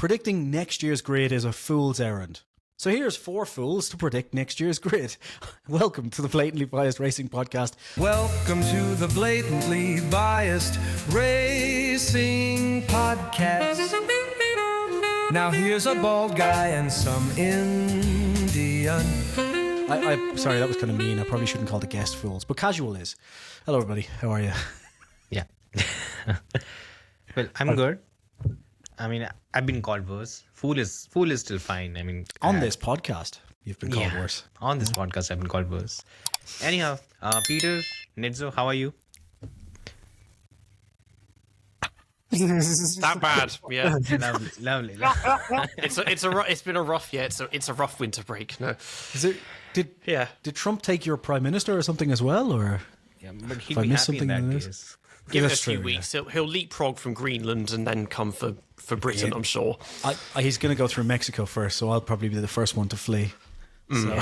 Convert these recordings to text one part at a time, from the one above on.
predicting next year's grid is a fool's errand. So here's 4 fools to predict next year's grid. Welcome to the Blatantly Biased Racing Podcast. Welcome to the Blatantly Biased Racing Podcast. Now here's a bald guy and some Indian. I'm sorry, that was kind of mean. I probably shouldn't call the guest fools, but casual is. Hello, everybody. How are you? Yeah. Well, I'm good. I mean, I've been called worse. Fool is still fine. I mean, on this podcast, you've been called worse. On this podcast, I've been called worse. Anyhow, Peter, Nidzo, how are you? That bad, yeah. Lovely. It's been a rough it's a rough winter break. No, Did Trump take your prime minister or something as well, or Yeah, but he'd if I be missed happy in something that in this? case. give it a that's few true, weeks. He'll leapfrog from Greenland and then come for Britain. I'm sure. He's going to go through Mexico first, so I'll probably be the first one to flee. So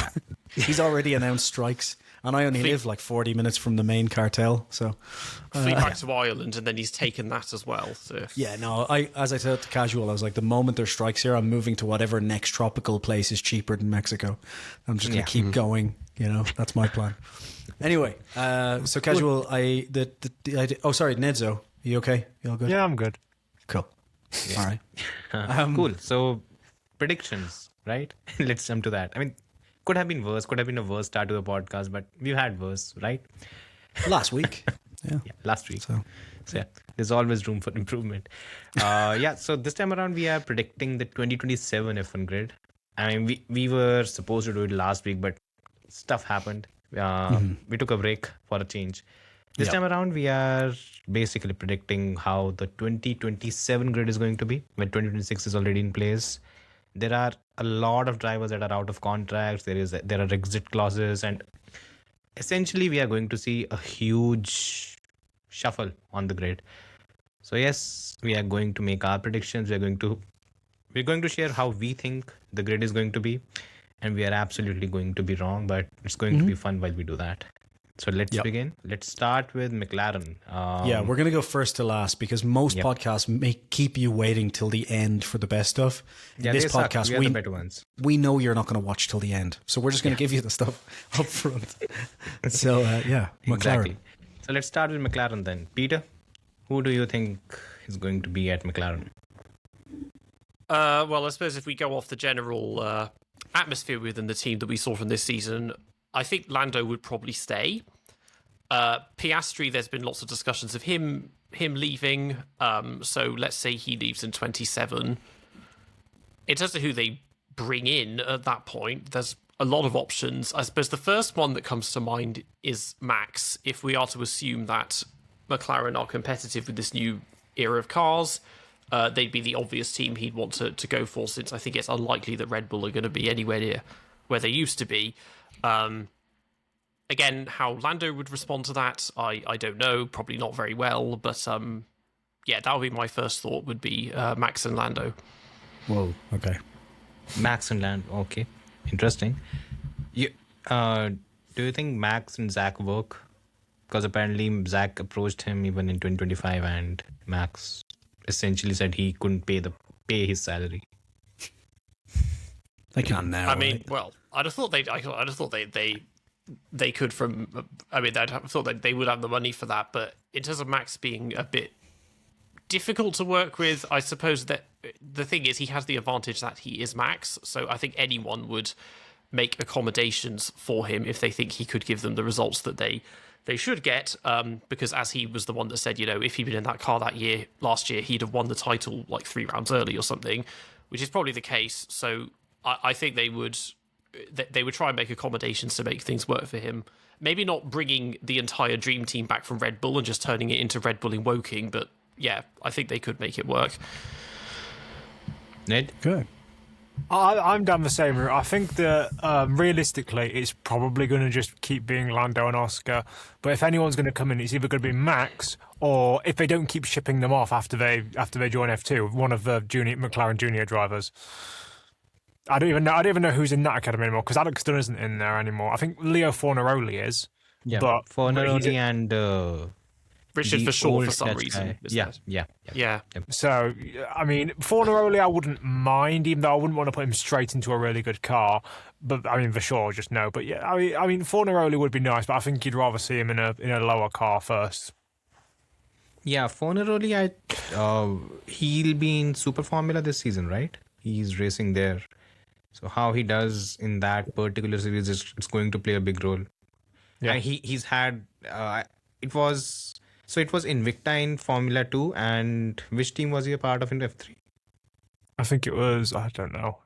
he's already announced strikes, and I only live like 40 minutes from the main cartel. So Flee back to Ireland, and then he's taken that as well. So. yeah, no. As I said to Casual, I was like, the moment there's strikes here, I'm moving to whatever next tropical place is cheaper than Mexico. I'm just going to keep going. You know, that's my plan. Anyway, so Casual, sorry, Nedzo, you okay? You all good? Yeah, I'm good. Cool. All right. Cool. So, predictions, right? Let's jump to that. I mean, could have been worse. Could have been a worse start to the podcast, but we've had worse, right? Last week. Yeah. Last week. So yeah, there's always room for improvement. So this time around we are predicting the 2027 F1 grid. I mean, we were supposed to do it last week, but stuff happened. We took a break for a change. This time around we are basically predicting how the 2027 grid is going to be when 2026 is already in place. There are a lot of drivers that are out of contracts. There are exit clauses, and essentially we are going to see a huge shuffle on the grid. So yes, we are going to make our predictions. We're going to share how we think the grid is going to be, and we are absolutely going to be wrong, but it's going to be fun while we do that. So let's begin. Let's start with McLaren. we're going to go first to last because most podcasts keep you waiting till the end for the best stuff. In this podcast, we are the better ones. We know you're not going to watch till the end, so we're just going to give you the stuff up front. So McLaren. Exactly. So let's start with McLaren then. Peter, who do you think is going to be at McLaren? Well, I suppose if we go off the general atmosphere within the team that we saw from this season, I think Lando would probably stay. Piastri, there's been lots of discussions of him leaving. So let's say he leaves in 27. In terms of who they bring in at that point, there's a lot of options. I suppose the first one that comes to mind is Max. If we are to assume that McLaren are competitive with this new era of cars, they'd be the obvious team he'd want to go for, since I think it's unlikely that Red Bull are going to be anywhere near where they used to be. Again, how Lando would respond to that, I don't know. Probably not very well, but that would be my first thought, would be Max and Lando. Whoa, okay. Max and Lando, okay. Interesting. Do you think Max and Zach work? Because apparently Zach approached him even in 2025 and Max essentially said he couldn't pay his salary. They can't now. I mean, well, I'd have thought they could from. I mean, I'd have thought that they would have the money for that. But in terms of Max being a bit difficult to work with, I suppose that the thing is he has the advantage that he is Max. So I think anyone would make accommodations for him if they think he could give them the results that they should get. Because as he was the one that said, if he'd been in that car last year, he'd have won the title like 3 rounds early or something, which is probably the case. So I think they would try and make accommodations to make things work for him. Maybe not bringing the entire dream team back from Red Bull and just turning it into Red Bull in Woking, but yeah, I think they could make it work. Ned? Good. I'm down the same route. I think that realistically, it's probably going to just keep being Lando and Oscar. But if anyone's going to come in, it's either going to be Max, or if they don't keep shipping them off after they join F2, one of the McLaren junior drivers. I don't even know who's in that academy anymore, because Alex Dunn isn't in there anymore. I think Leo Fornaroli is. Yeah, but Fornaroli and Richard The Vershaw old for some Dutch reason. guy. is Yeah, there. yeah, Yeah. So, I mean, Fornaroli, I wouldn't mind, even though I wouldn't want to put him straight into a really good car. But I mean, for sure, just no. But yeah, I mean, Fornaroli would be nice, but I think you'd rather see him in a lower car first. Yeah, Fornaroli, he'll be in Super Formula this season, right? He's racing there. So how he does in that particular series is it's going to play a big role. Yeah. And he's had it was Invicta in Formula 2, and which team was he a part of in F3? I think it was, I don't know.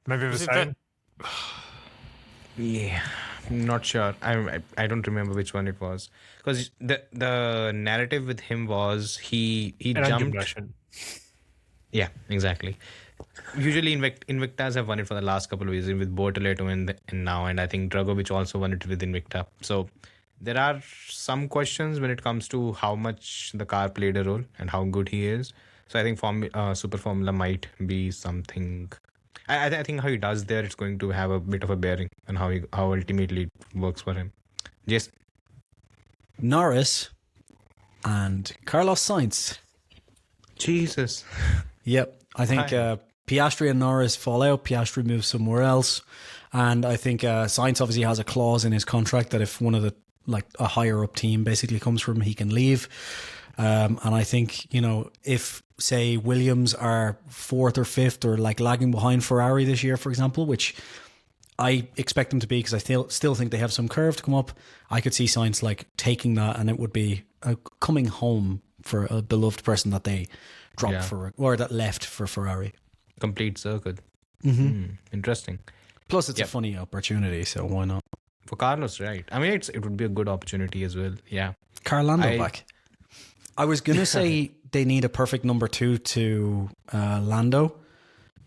Maybe it was Was the it same. Yeah, I'm not sure. I don't remember which one it was, because the narrative with him was he An engine jumped. version. Yeah, exactly. Usually Invictas have won it for the last couple of years with Bortoleto and now, and I think Dragovic also won it with Invicta. So there are some questions when it comes to how much the car played a role and how good he is. So I think Super Formula might be something. I think how he does there, it's going to have a bit of a bearing on how ultimately it works for him. Yes. Norris and Carlos Sainz. Jesus. Yep. I think Piastri and Norris fall out. Piastri moves somewhere else. And I think Sainz obviously has a clause in his contract that if one of the, like a higher up team basically comes from him, he can leave. And I think, if say Williams are fourth or fifth or like lagging behind Ferrari this year, for example, which I expect them to be because I still think they have some curve to come up, I could see Sainz like taking that, and it would be coming home for a beloved person that they dropped or that left for Ferrari. Complete circle. Interesting. Plus, it's a funny opportunity, so why not? For Carlos, right? I mean, it would be a good opportunity as well. Yeah. Carlando back. I was going to say they need a perfect number 2 to Lando,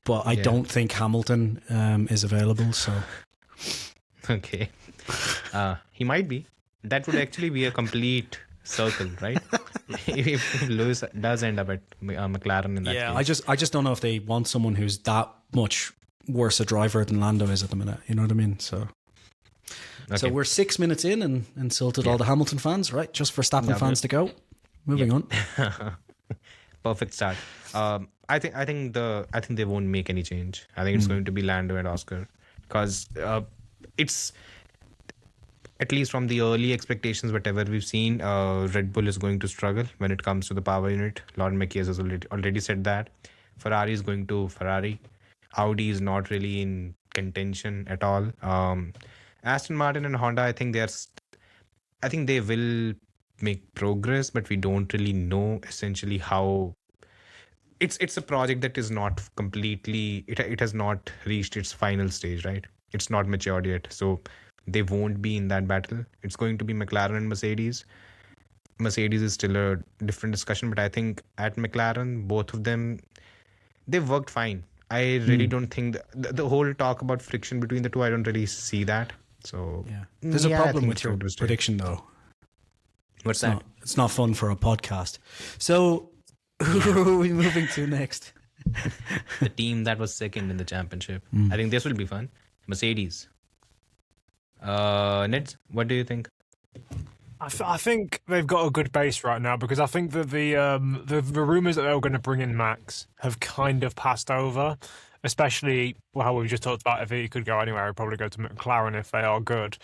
but I don't think Hamilton is available, so... Okay. He might be. That would actually be a complete circle, right? if Lewis does end up at McLaren in that case. I just don't know if they want someone who's that much worse a driver than Lando is at the minute. You know what I mean? So we're 6 minutes in and insulted all the Hamilton fans, right? Just Verstappen fans to go. Moving on. Perfect start. I think they won't make any change. I think it's going to be Lando and Oscar, because it's, at least from the early expectations, whatever we've seen, Red Bull is going to struggle when it comes to the power unit. Lauren Mekies has already said that. Ferrari is going to Ferrari. Audi is not really in contention at all. Aston Martin and Honda, I think they will make progress, but we don't really know essentially how. It's a project that is not completely. It has not reached its final stage, right? It's not matured yet, so they won't be in that battle. It's going to be McLaren and Mercedes. Mercedes is still a different discussion, but I think at McLaren, both of them, they've worked fine. I really don't think the whole talk about friction between the two, I don't really see that. So there's a problem with your prediction, though. What's that? It's not fun for a podcast. So who are we moving to next? The team that was second in the championship. I think this will be fun. Mercedes. Neds, what do you think? I think they've got a good base right now, because I think that the rumours that they were going to bring in Max have kind of passed over, especially how we just talked about. If he could go anywhere, he'd probably go to McLaren if they are good.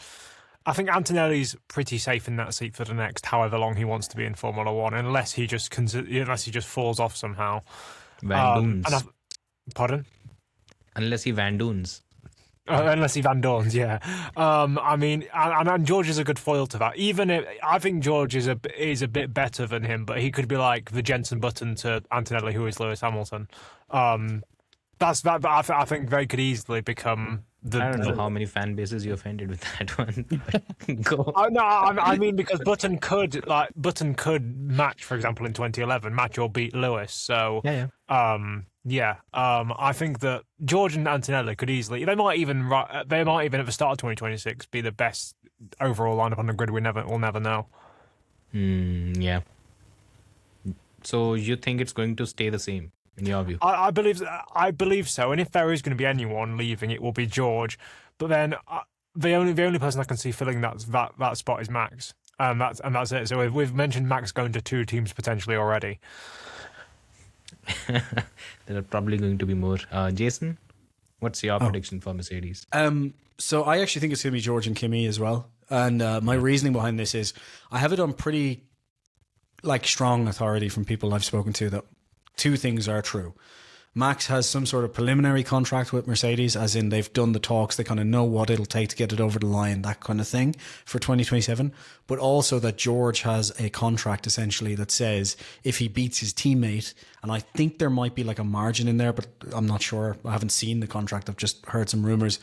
I think Antonelli's pretty safe in that seat for the next however long he wants to be in Formula One, unless he just falls off somehow. Van Doons. Pardon? Unless he Van Doons. Unless he Van Dorns, yeah. I mean, and George is a good foil to that. Even if I think George is a bit better than him, but he could be like the Jensen Button to Antonelli, who is Lewis Hamilton. That's that. But I think they could easily become. I don't know how many fan bases you offended with that one. Go. No, I mean, because Button could match, for example, in 2011, match or beat Lewis. So I think that George and Antonelli could easily. They might even at the start of 2026 be the best overall lineup on the grid. We'll never know. Yeah. So you think it's going to stay the same in your view? I believe so. And if there is going to be anyone leaving, it will be George. But then the only person I can see filling that spot is Max. That's it. So we've mentioned Max going to 2 teams potentially already. There are probably going to be more. Jason, what's your prediction for Mercedes? So I actually think it's going to be George and Kimi as well. And my reasoning behind this is I have it on pretty strong authority from people I've spoken to that 2 things are true. Max has some sort of preliminary contract with Mercedes, as in they've done the talks, they kind of know what it'll take to get it over the line, that kind of thing for 2027. But also that George has a contract essentially that says if he beats his teammate, and I think there might be a margin in there, but I'm not sure. I haven't seen the contract. I've just heard some rumors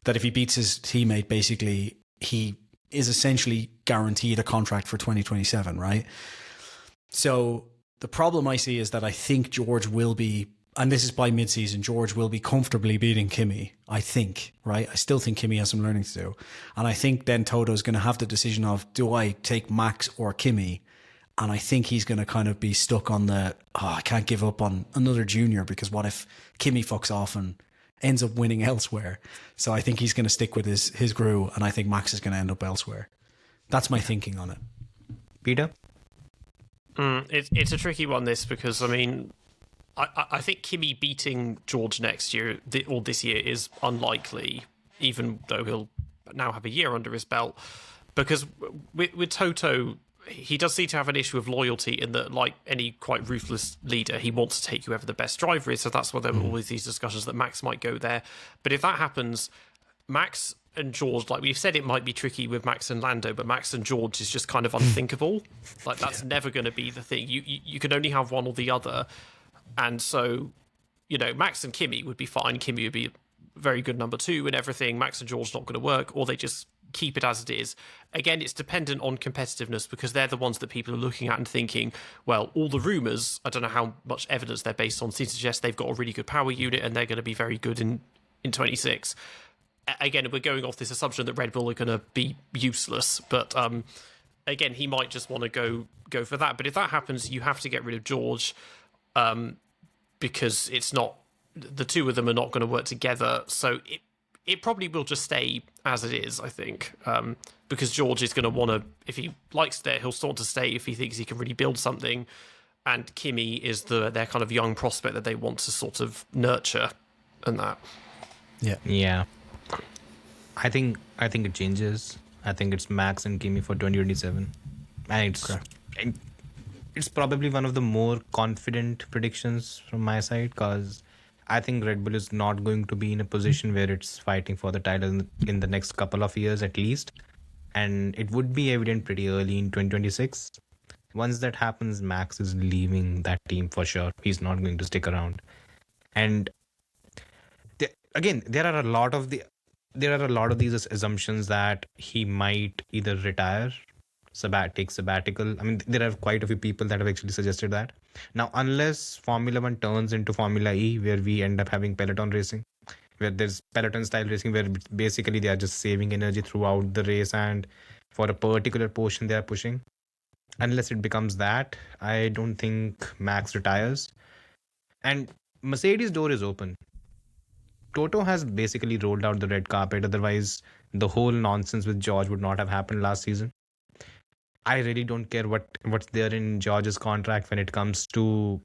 that if he beats his teammate, basically he is essentially guaranteed a contract for 2027, right? So the problem I see is that I think George will be, and this is by mid-season, George will be comfortably beating Kimi, I think, right? I still think Kimi has some learning to do. And I think then Toto's going to have the decision of, do I take Max or Kimi? And I think he's going to kind of be stuck on I can't give up on another junior, because what if Kimi fucks off and ends up winning elsewhere? So I think he's going to stick with his crew, and I think Max is going to end up elsewhere. That's my thinking on it. Peter? It's a tricky one, this, because, I mean, I think Kimi beating George next year or this year is unlikely, even though he'll now have a year under his belt. Because with Toto, he does seem to have an issue of loyalty in that, like any quite ruthless leader, he wants to take whoever the best driver is. So that's why there were always these discussions that Max might go there. But if that happens, Max and George, we've said, it might be tricky with Max and Lando, but Max and George is just kind of unthinkable. That's never going to be the thing. You can only have one or the other. And so, Max and Kimi would be fine. Kimi would be a very good number 2 and everything. Max and George not going to work, or they just keep it as it is. Again, it's dependent on competitiveness, because they're the ones that people are looking at and thinking, well, all the rumours, I don't know how much evidence they're based on, seem to suggest they've got a really good power unit and they're going to be very good in 26. Again, we're going off this assumption that Red Bull are going to be useless, but again, he might just want to go for that. But if that happens, you have to get rid of George, because it's not, the 2 of them are not going to work together. So it probably will just stay as it is, I think, because George is going to want to, if he likes it, he'll want to stay if he thinks he can really build something. And Kimi is their kind of young prospect that they want to sort of nurture, and that. Yeah. I think it changes. I think it's Max and Kimi for 2027. And it's probably one of the more confident predictions from my side, because I think Red Bull is not going to be in a position where it's fighting for the title in the next couple of years at least. And it would be evident pretty early in 2026. Once that happens, Max is leaving that team for sure. He's not going to stick around. And there are a lot of these assumptions that he might either retire, take sabbatical. I mean, there are quite a few people that have actually suggested that. Now, unless Formula One turns into Formula E, where we end up having peloton racing, where there's peloton style racing, where basically they are just saving energy throughout the race, and for a particular portion they are pushing. Unless it becomes that, I don't think Max retires. And Mercedes' door is open. Toto has basically rolled out the red carpet. Otherwise, the whole nonsense with George would not have happened last season. I really don't care what's there in George's contract when it comes to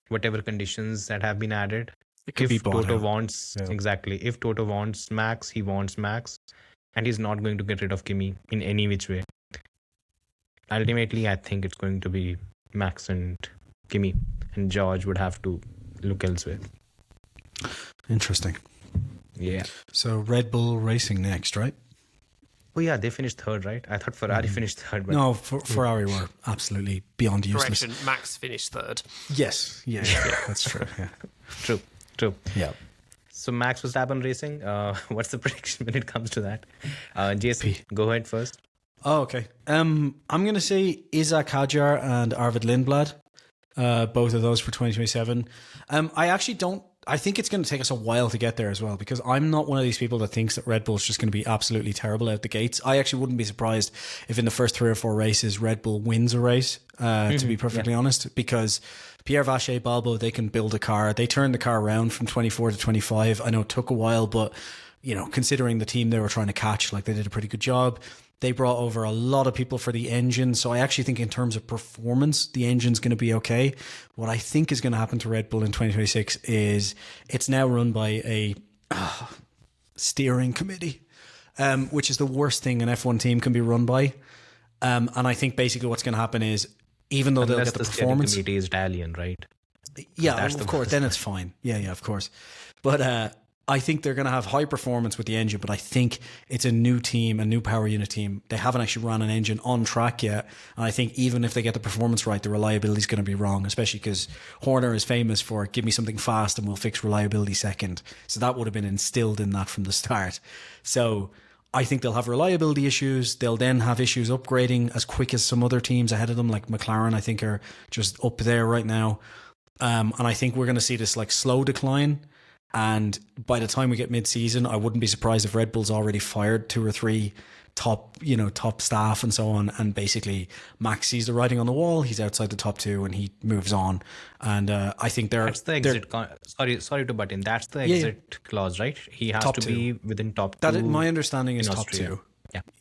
whatever conditions that have been added. It could be Toto wants, exactly. If Toto wants Max, he wants Max. And he's not going to get rid of Kimi in any which way. Ultimately, I think it's going to be Max and Kimi. And George would have to look elsewhere. Interesting. Yeah. So Red Bull Racing next, right? Oh yeah, they finished third, right? I thought Ferrari finished third. But No, Ferrari were absolutely beyond useless. Correction, Max finished 3rd. Yes, yeah, that's true. Yeah, True. yeah. So Max Verstappen Racing, what's the prediction when it comes to that? Jason, go ahead first. Oh, okay. I'm going to say Isaac Hadjar and Arvid Lindblad, both of those for 2027. I think it's going to take us a while to get there as well, because I'm not one of these people that thinks that Red Bull's just going to be absolutely terrible out the gates. I actually wouldn't be surprised if in the first 3 or 4 races Red Bull wins a race, to be perfectly honest, because Pierre Vacher, Balbo, they can build a car. They turned the car around from 24 to 25. I know it took a while, but considering the team they were trying to catch, they did a pretty good job. They brought over a lot of people for the engine. So I actually think in terms of performance, the engine's going to be okay. What I think is going to happen to Red Bull in 2026 is it's now run by a steering committee, which is the worst thing an F1 team can be run by. And I think basically what's going to happen is, even though they'll get the performance, committee is Italian, right? Yeah, of course. Then it's fine. Yeah, of course. But I think they're going to have high performance with the engine. But I think it's a new team, a new power unit team. They haven't actually run an engine on track yet. And I think even if they get the performance right, the reliability is going to be wrong. Especially because Horner is famous for give me something fast and we'll fix reliability second. So that would have been instilled in that from the start. So I think they'll have reliability issues. They'll then have issues upgrading as quick as some other teams ahead of them, like McLaren, I think, are just up there right now. And I think we're going to see this like slow decline. And by the time we get mid-season, I wouldn't be surprised if Red Bull's already fired 2 or 3 top staff and so on. And basically, Max sees the writing on the wall. He's outside the top 2 and he moves on. And I think that's the exit. Sorry to butt in. That's the exit clause, right? He has to be within top 2. My understanding is top 2.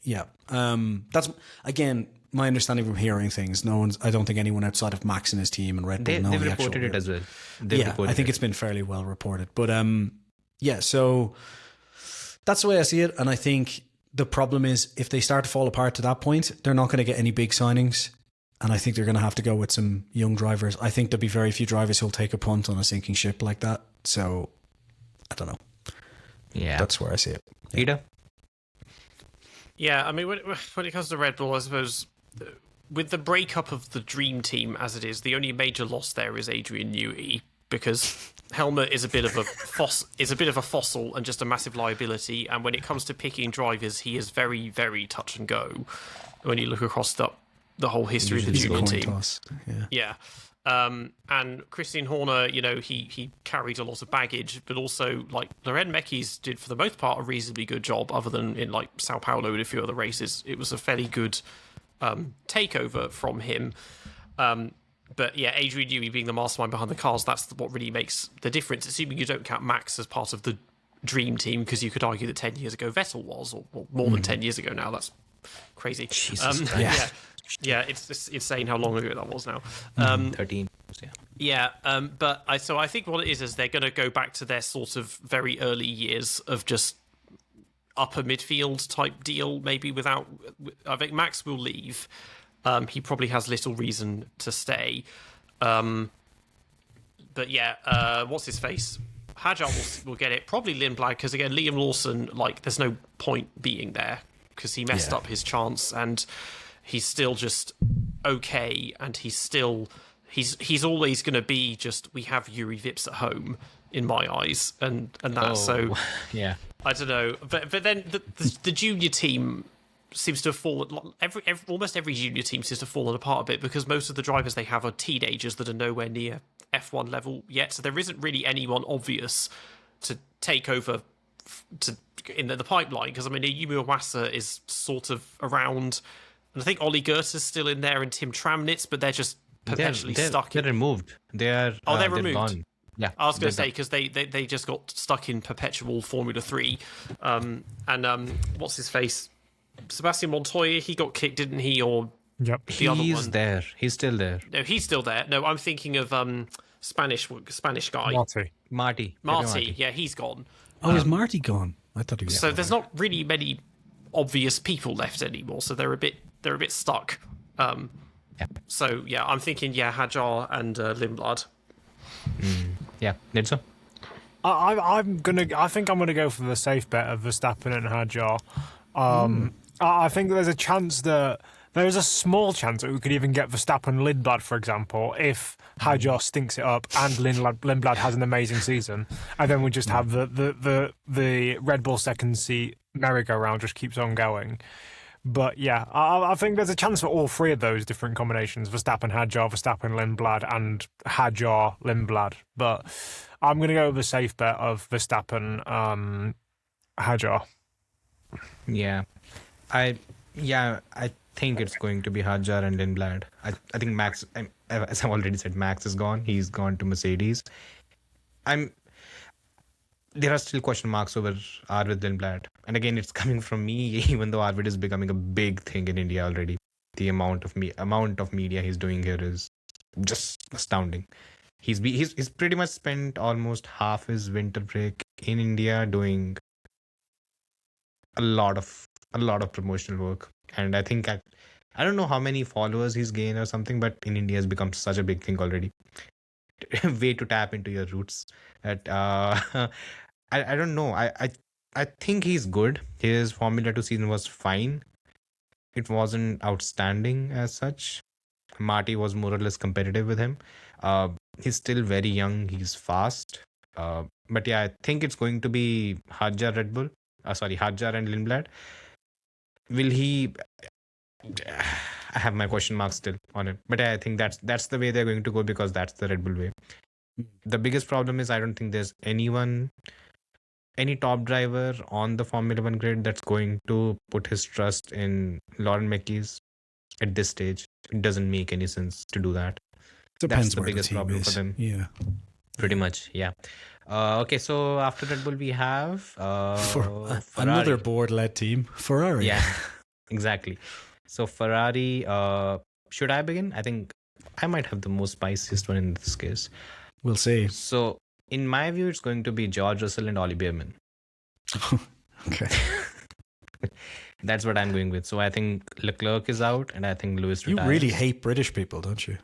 Yeah. That's again my understanding from hearing things. I don't think anyone outside of Max and his team and Red Bull know they've the reported it as well. I think it's been fairly well reported. But so that's the way I see it. And I think the problem is if they start to fall apart to that point, they're not going to get any big signings. And I think they're going to have to go with some young drivers. I think there'll be very few drivers who'll take a punt on a sinking ship like that. So I don't know. Yeah, that's where I see it. Peter? Yeah, I mean, when it comes to Red Bull, I suppose with the breakup of the dream team as it is, the only major loss there is Adrian Newey, because Helmut is a bit of a fossil and just a massive liability. And when it comes to picking drivers, he is very, very touch and go. When you look across the whole history of the junior team, and Christian Horner, he carried a lot of baggage, but also like Loren Mekies did for the most part a reasonably good job, other than in like Sao Paulo and a few other races. It was a fairly good takeover from him. But yeah, Adrian Newey being the mastermind behind the cars, that's what really makes the difference, assuming you don't count Max as part of the dream team, because you could argue that 10 years ago Vettel was, or more than 10 years ago now. That's crazy. Yeah, it's insane how long ago that was now. 13. But I think what it is they're going to go back to their sort of very early years of just upper midfield type deal, maybe without. I think Max will leave. He probably has little reason to stay. But yeah, what's his face? Hadjar will get it. Probably Lindblad, because again, Liam Lawson, like, there's no point being there because he messed up his chance, and he's still just okay, and he's always going to be just, we have Yuri Vips at home in my eyes, and that. So yeah, I don't know, but then the junior team seems to have fallen. Almost every junior team seems to have fallen apart a bit, because most of the drivers they have are teenagers that are nowhere near F1 level yet. So there isn't really anyone obvious to take over in the pipeline. Because I mean, Yumu Iwasa is sort of around, and I think Ollie Goethe is still in there, and Tim Tramnitz, but they're just perpetually stuck. They're removed. They're removed. Gone. Yeah, I was going to say, because they just got stuck in perpetual Formula 3. What's his face? Sebastian Montoya, he got kicked, didn't he? Or yep, the other one. He's there. He's still there. No, he's still there. No, I'm thinking of Spanish guy. Marty. Yeah, he's gone. Oh, is Marty gone? I thought he was. So there's not really many obvious people left anymore. So they're a bit stuck. So yeah, I'm thinking Hadjar and Lindblad. Yeah, Nidsa? I think I'm gonna go for the safe bet of Verstappen and Hadjar. I think there's a small chance that we could even get Verstappen Lindblad, for example, if Hadjar stinks it up and Lindblad has an amazing season, and then we just have the Red Bull second seat merry-go-round just keeps on going. But yeah, I think there's a chance for all three of those different combinations: Verstappen Hadjar, Verstappen Lindblad, and Hadjar Lindblad. But I'm going to go with a safe bet of Verstappen Hadjar. Yeah, I think it's going to be Hadjar and Lindblad. I think Max, as I've already said, Max is gone. He's gone to Mercedes. there are still question marks over Arvid Lindblad. And again, it's coming from me, even though Arvid is becoming a big thing in India already. The amount of media he's doing here is just astounding. He's pretty much spent almost half his winter break in India doing a lot of promotional work. And I think I don't know how many followers he's gained or something, but in India has become such a big thing already. Way to tap into your roots. I don't know. I think he's good. His Formula 2 season was fine. It wasn't outstanding as such. Marty was more or less competitive with him. He's still very young. He's fast. But yeah, I think it's going to be Hadjar and Lindblad. Will he? I have my question marks still on it. But I think that's the way they're going to go, because that's the Red Bull way. The biggest problem is I don't think there's any top driver on the Formula 1 grid that's going to put his trust in Lauren Mekies at this stage. It doesn't make any sense to do that. Depends That's the where biggest the team problem is. for them. Yeah. Pretty much, yeah. Okay, so after Red Bull, we have For Ferrari. another board-led team, Ferrari. Yeah, exactly. So Ferrari, should I begin? I think I might have the most spiciest one in this case. We'll see. So in my view, it's going to be George Russell and Ollie Bearman. Okay. That's what I'm going with. So I think Leclerc is out, and I think Lewis You retires. really hate British people, don't you?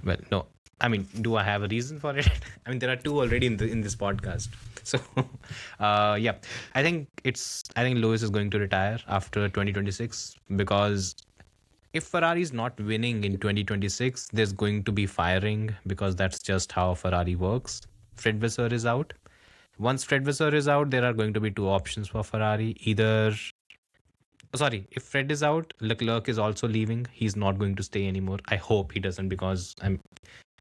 Well, no. I mean, do I have a reason for it? I mean, there are two already in this podcast. So, yeah, I think Lewis is going to retire after 2026, because if Ferrari is not winning in 2026, there's going to be firing, because that's just how Ferrari works. Fred Vasseur is out. Once Fred Vasseur is out, there are going to be two options for Ferrari. If Fred is out, Leclerc is also leaving. He's not going to stay anymore. I hope he doesn't, because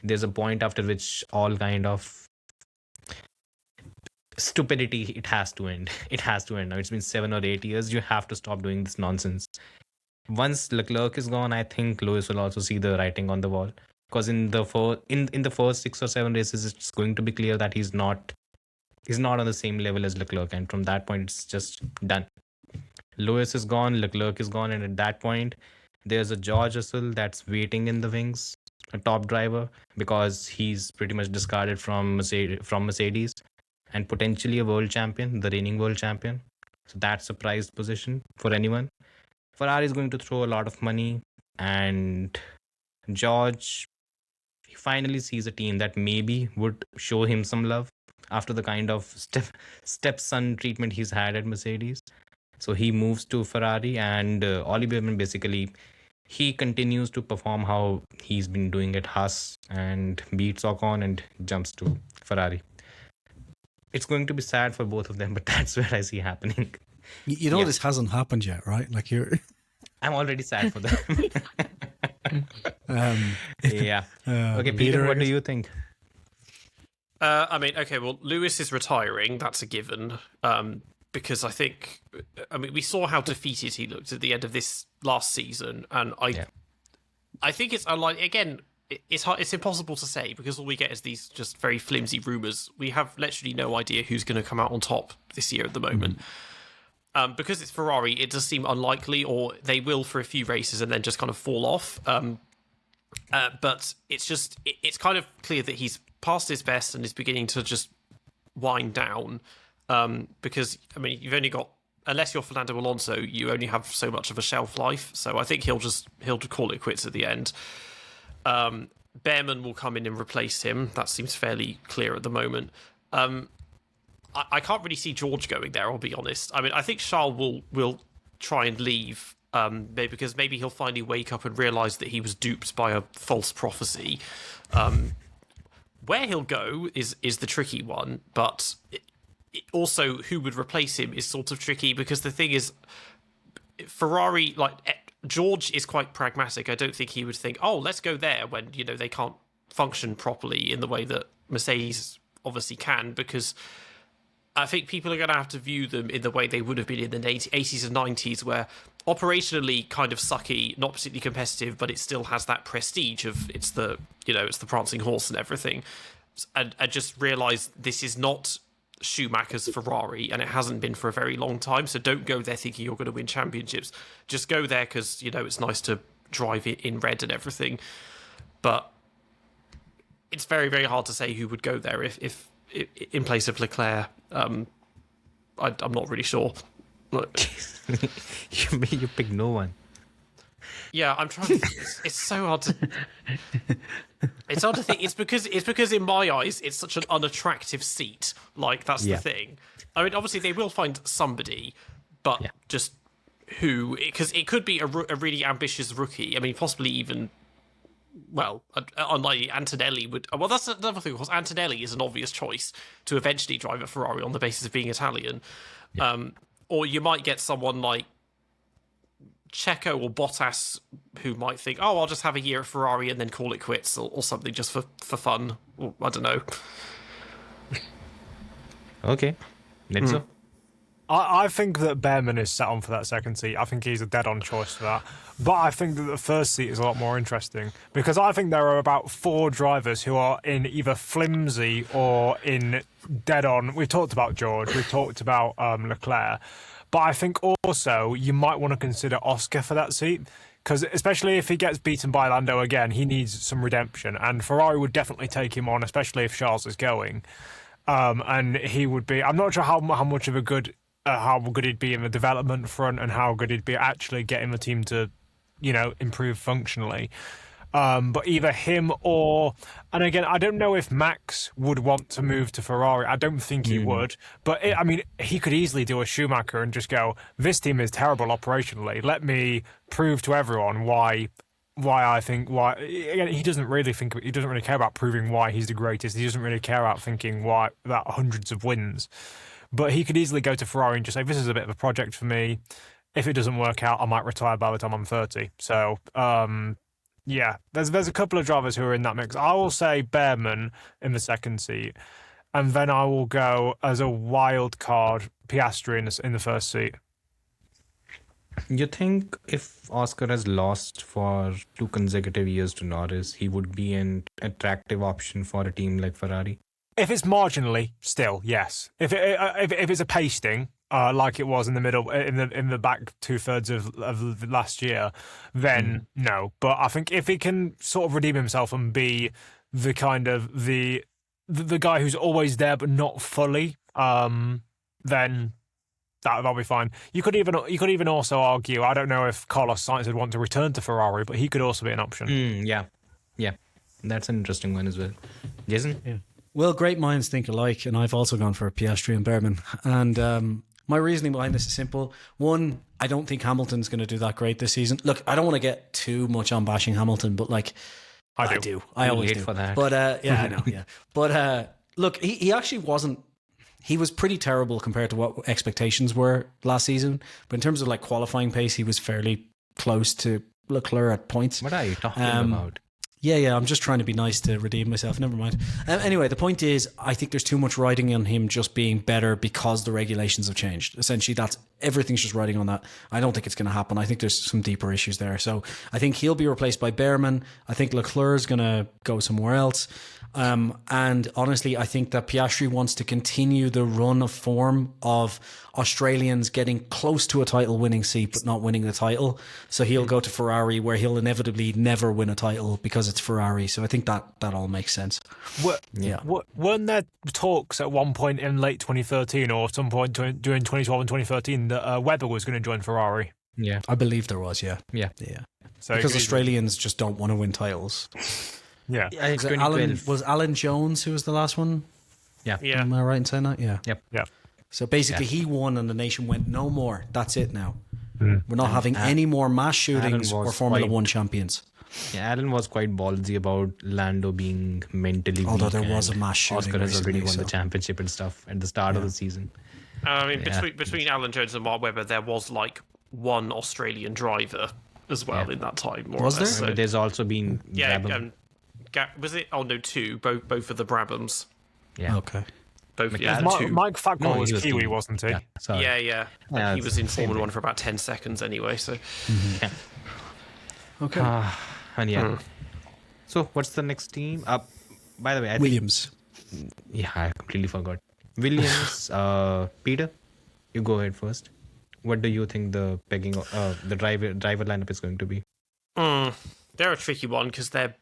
there's a point after which all kind of stupidity, it has to end. It has to end now. It's been 7 or 8 years. You have to stop doing this nonsense. Once Leclerc is gone, I think Lewis will also see the writing on the wall, because in the first 6 or 7 races, it's going to be clear that he's not on the same level as Leclerc, and from that point, it's just done. Lewis is gone, Leclerc is gone, and at that point, there's a George Russell that's waiting in the wings, a top driver, because he's pretty much discarded from Mercedes, and potentially a world champion, the reigning world champion. So that's a prized position for anyone. Ferrari is going to throw a lot of money, and George, he finally sees a team that maybe would show him some love after the kind of stepson treatment he's had at Mercedes. So he moves to Ferrari, and Ollie Bearman, basically, he continues to perform how he's been doing at Haas and beats Ocon and jumps to Ferrari. It's going to be sad for both of them, but that's where I see happening. You know, this hasn't happened yet, right? Like I'm already sad for them. Yeah. Okay, Peter, what do you think? I mean, okay, well, Lewis is retiring. That's a given. Because we saw how defeated he looked at the end of this last season, and I think it's unlikely. Again, it's impossible to say, because all we get is these just very flimsy rumours. We have literally no idea who's going to come out on top this year at the moment. Because it's Ferrari, it does seem unlikely, or they will for a few races and then just kind of fall off. But it's kind of clear that he's past his best and is beginning to just wind down. Because, I mean, you've only got, unless you're Fernando Alonso, you only have so much of a shelf life. So I think he'll call it quits at the end. Bearman will come in and replace him. That seems fairly clear at the moment. I can't really see George going there, I'll be honest. I mean, I think Charles will try and leave, because maybe he'll finally wake up and realise that he was duped by a false prophecy. Where he'll go is the tricky one, but also who would replace him is sort of tricky, because the thing is, Ferrari, George is quite pragmatic. I don't think he would think, oh, let's go there, when, they can't function properly in the way that Mercedes obviously can, because I think people are going to have to view them in the way they would have been in the 80s and 90s, where operationally kind of sucky, not particularly competitive, but it still has that prestige of it's the prancing horse and everything. and just realise this is not Schumacher's Ferrari, and it hasn't been for a very long time. So don't go there thinking you're going to win championships. Just go there because it's nice to drive it in red and everything. But it's very, very hard to say who would go there if in place of Leclerc. I'm not really sure. You pick no one. Yeah, I'm trying to. It's so hard to. It's hard to think. It's because in my eyes, it's such an unattractive seat. Like that's the thing. I mean, obviously they will find somebody, but just who? Because it could be a really ambitious rookie. I mean, possibly even. Well, unlikely Antonelli would. Well, that's another thing. Of course, Antonelli is an obvious choice to eventually drive a Ferrari on the basis of being Italian. Yeah. Or you might get someone like Checo or Bottas who might think, oh, I'll just have a year at Ferrari and then call it quits or something just for fun. Or, I don't know. Okay. Nitzo? I think that Behrman is set on for that second seat. I think he's a dead-on choice for that. But I think that the first seat is a lot more interesting because I think there are about 4 drivers who are in either flimsy or in dead-on. We've talked about George. We've talked about Leclerc. But I think also you might want to consider Oscar for that seat because especially if he gets beaten by Lando again, he needs some redemption. And Ferrari would definitely take him on, especially if Charles is going. And he would be... I'm not sure how much of a good... how good he'd be in the development front and how good he'd be actually getting the team to, improve functionally. But either him or... And again, I don't know if Max would want to move to Ferrari. I don't think he would. But, he could easily do a Schumacher and just go, this team is terrible operationally. Let me prove to everyone why again, he doesn't really care about proving why he's the greatest. He doesn't really care about thinking why that hundreds of wins. But he could easily go to Ferrari and just say, this is a bit of a project for me. If it doesn't work out, I might retire by the time I'm 30. So, there's a couple of drivers who are in that mix. I will say Behrman in the second seat. And then I will go as a wild card, Piastri in the first seat. You think if Oscar has lost for 2 consecutive years to Norris, he would be an attractive option for a team like Ferrari? If it's marginally, still yes. If it's a pasting, like it was in the middle, in the back 2/3 of last year, then no. But I think if he can sort of redeem himself and be the kind of the guy who's always there but not fully, then that'll be fine. You could even also argue. I don't know if Carlos Sainz would want to return to Ferrari, but he could also be an option. Yeah, that's an interesting one as well. Jason. Yeah. Well, great minds think alike, and I've also gone for Piastri and Behrman. And my reasoning behind this is simple. One, I don't think Hamilton's going to do that great this season. Look, I don't want to get too much on bashing Hamilton, but I do. I always do. For that. But I know. Yeah. But look, he actually wasn't. He was pretty terrible compared to what expectations were last season. But in terms of qualifying pace, he was fairly close to Leclerc at points. What are you talking about? Yeah, I'm just trying to be nice to redeem myself. Never mind. Anyway, the point is, I think there's too much riding on him just being better because the regulations have changed. Essentially, everything's just riding on that. I don't think it's going to happen. I think there's some deeper issues there. So I think he'll be replaced by Behrman. I think Leclerc's going to go somewhere else. And honestly, I think that Piastri wants to continue the run of form of Australians getting close to a title winning seat but not winning the title. So he'll go to Ferrari where he'll inevitably never win a title because it's Ferrari. So I think that all makes sense. Weren't there talks at one point in late 2013 or some point during 2012 and 2013 that Webber was going to join Ferrari? Yeah. I believe there was, yeah. So because Australians just don't want to win titles. Yeah. I think was Alan Jones who was the last one? Yeah. Am I right in saying that? Yeah. Yep. So basically he won and the nation went, no more. That's it now. We're not having any more mass shootings or Formula One champions. Yeah, Alan was quite ballsy about Lando being mentally Although weak. there was a mass shooting. Oscar has already won the so. championship and stuff at the start of the season. I mean, between Alan Jones and Mark Webber, there was one Australian driver as well in that time. More Was or less. there? So there's also been was it? Oh no, 2. Both of the Brabhams. Yeah. Okay. Both. Mike 2. Fackrell was Kiwi, wasn't he? Yeah. Sorry. Yeah. He was in Formula 1 for about 10 seconds anyway. So. Yeah. Okay. And So what's the next team? By the way, I Williams. Yeah, I completely forgot. Williams, Peter, you go ahead first. What do you think the driver lineup is going to be? They're a tricky one because their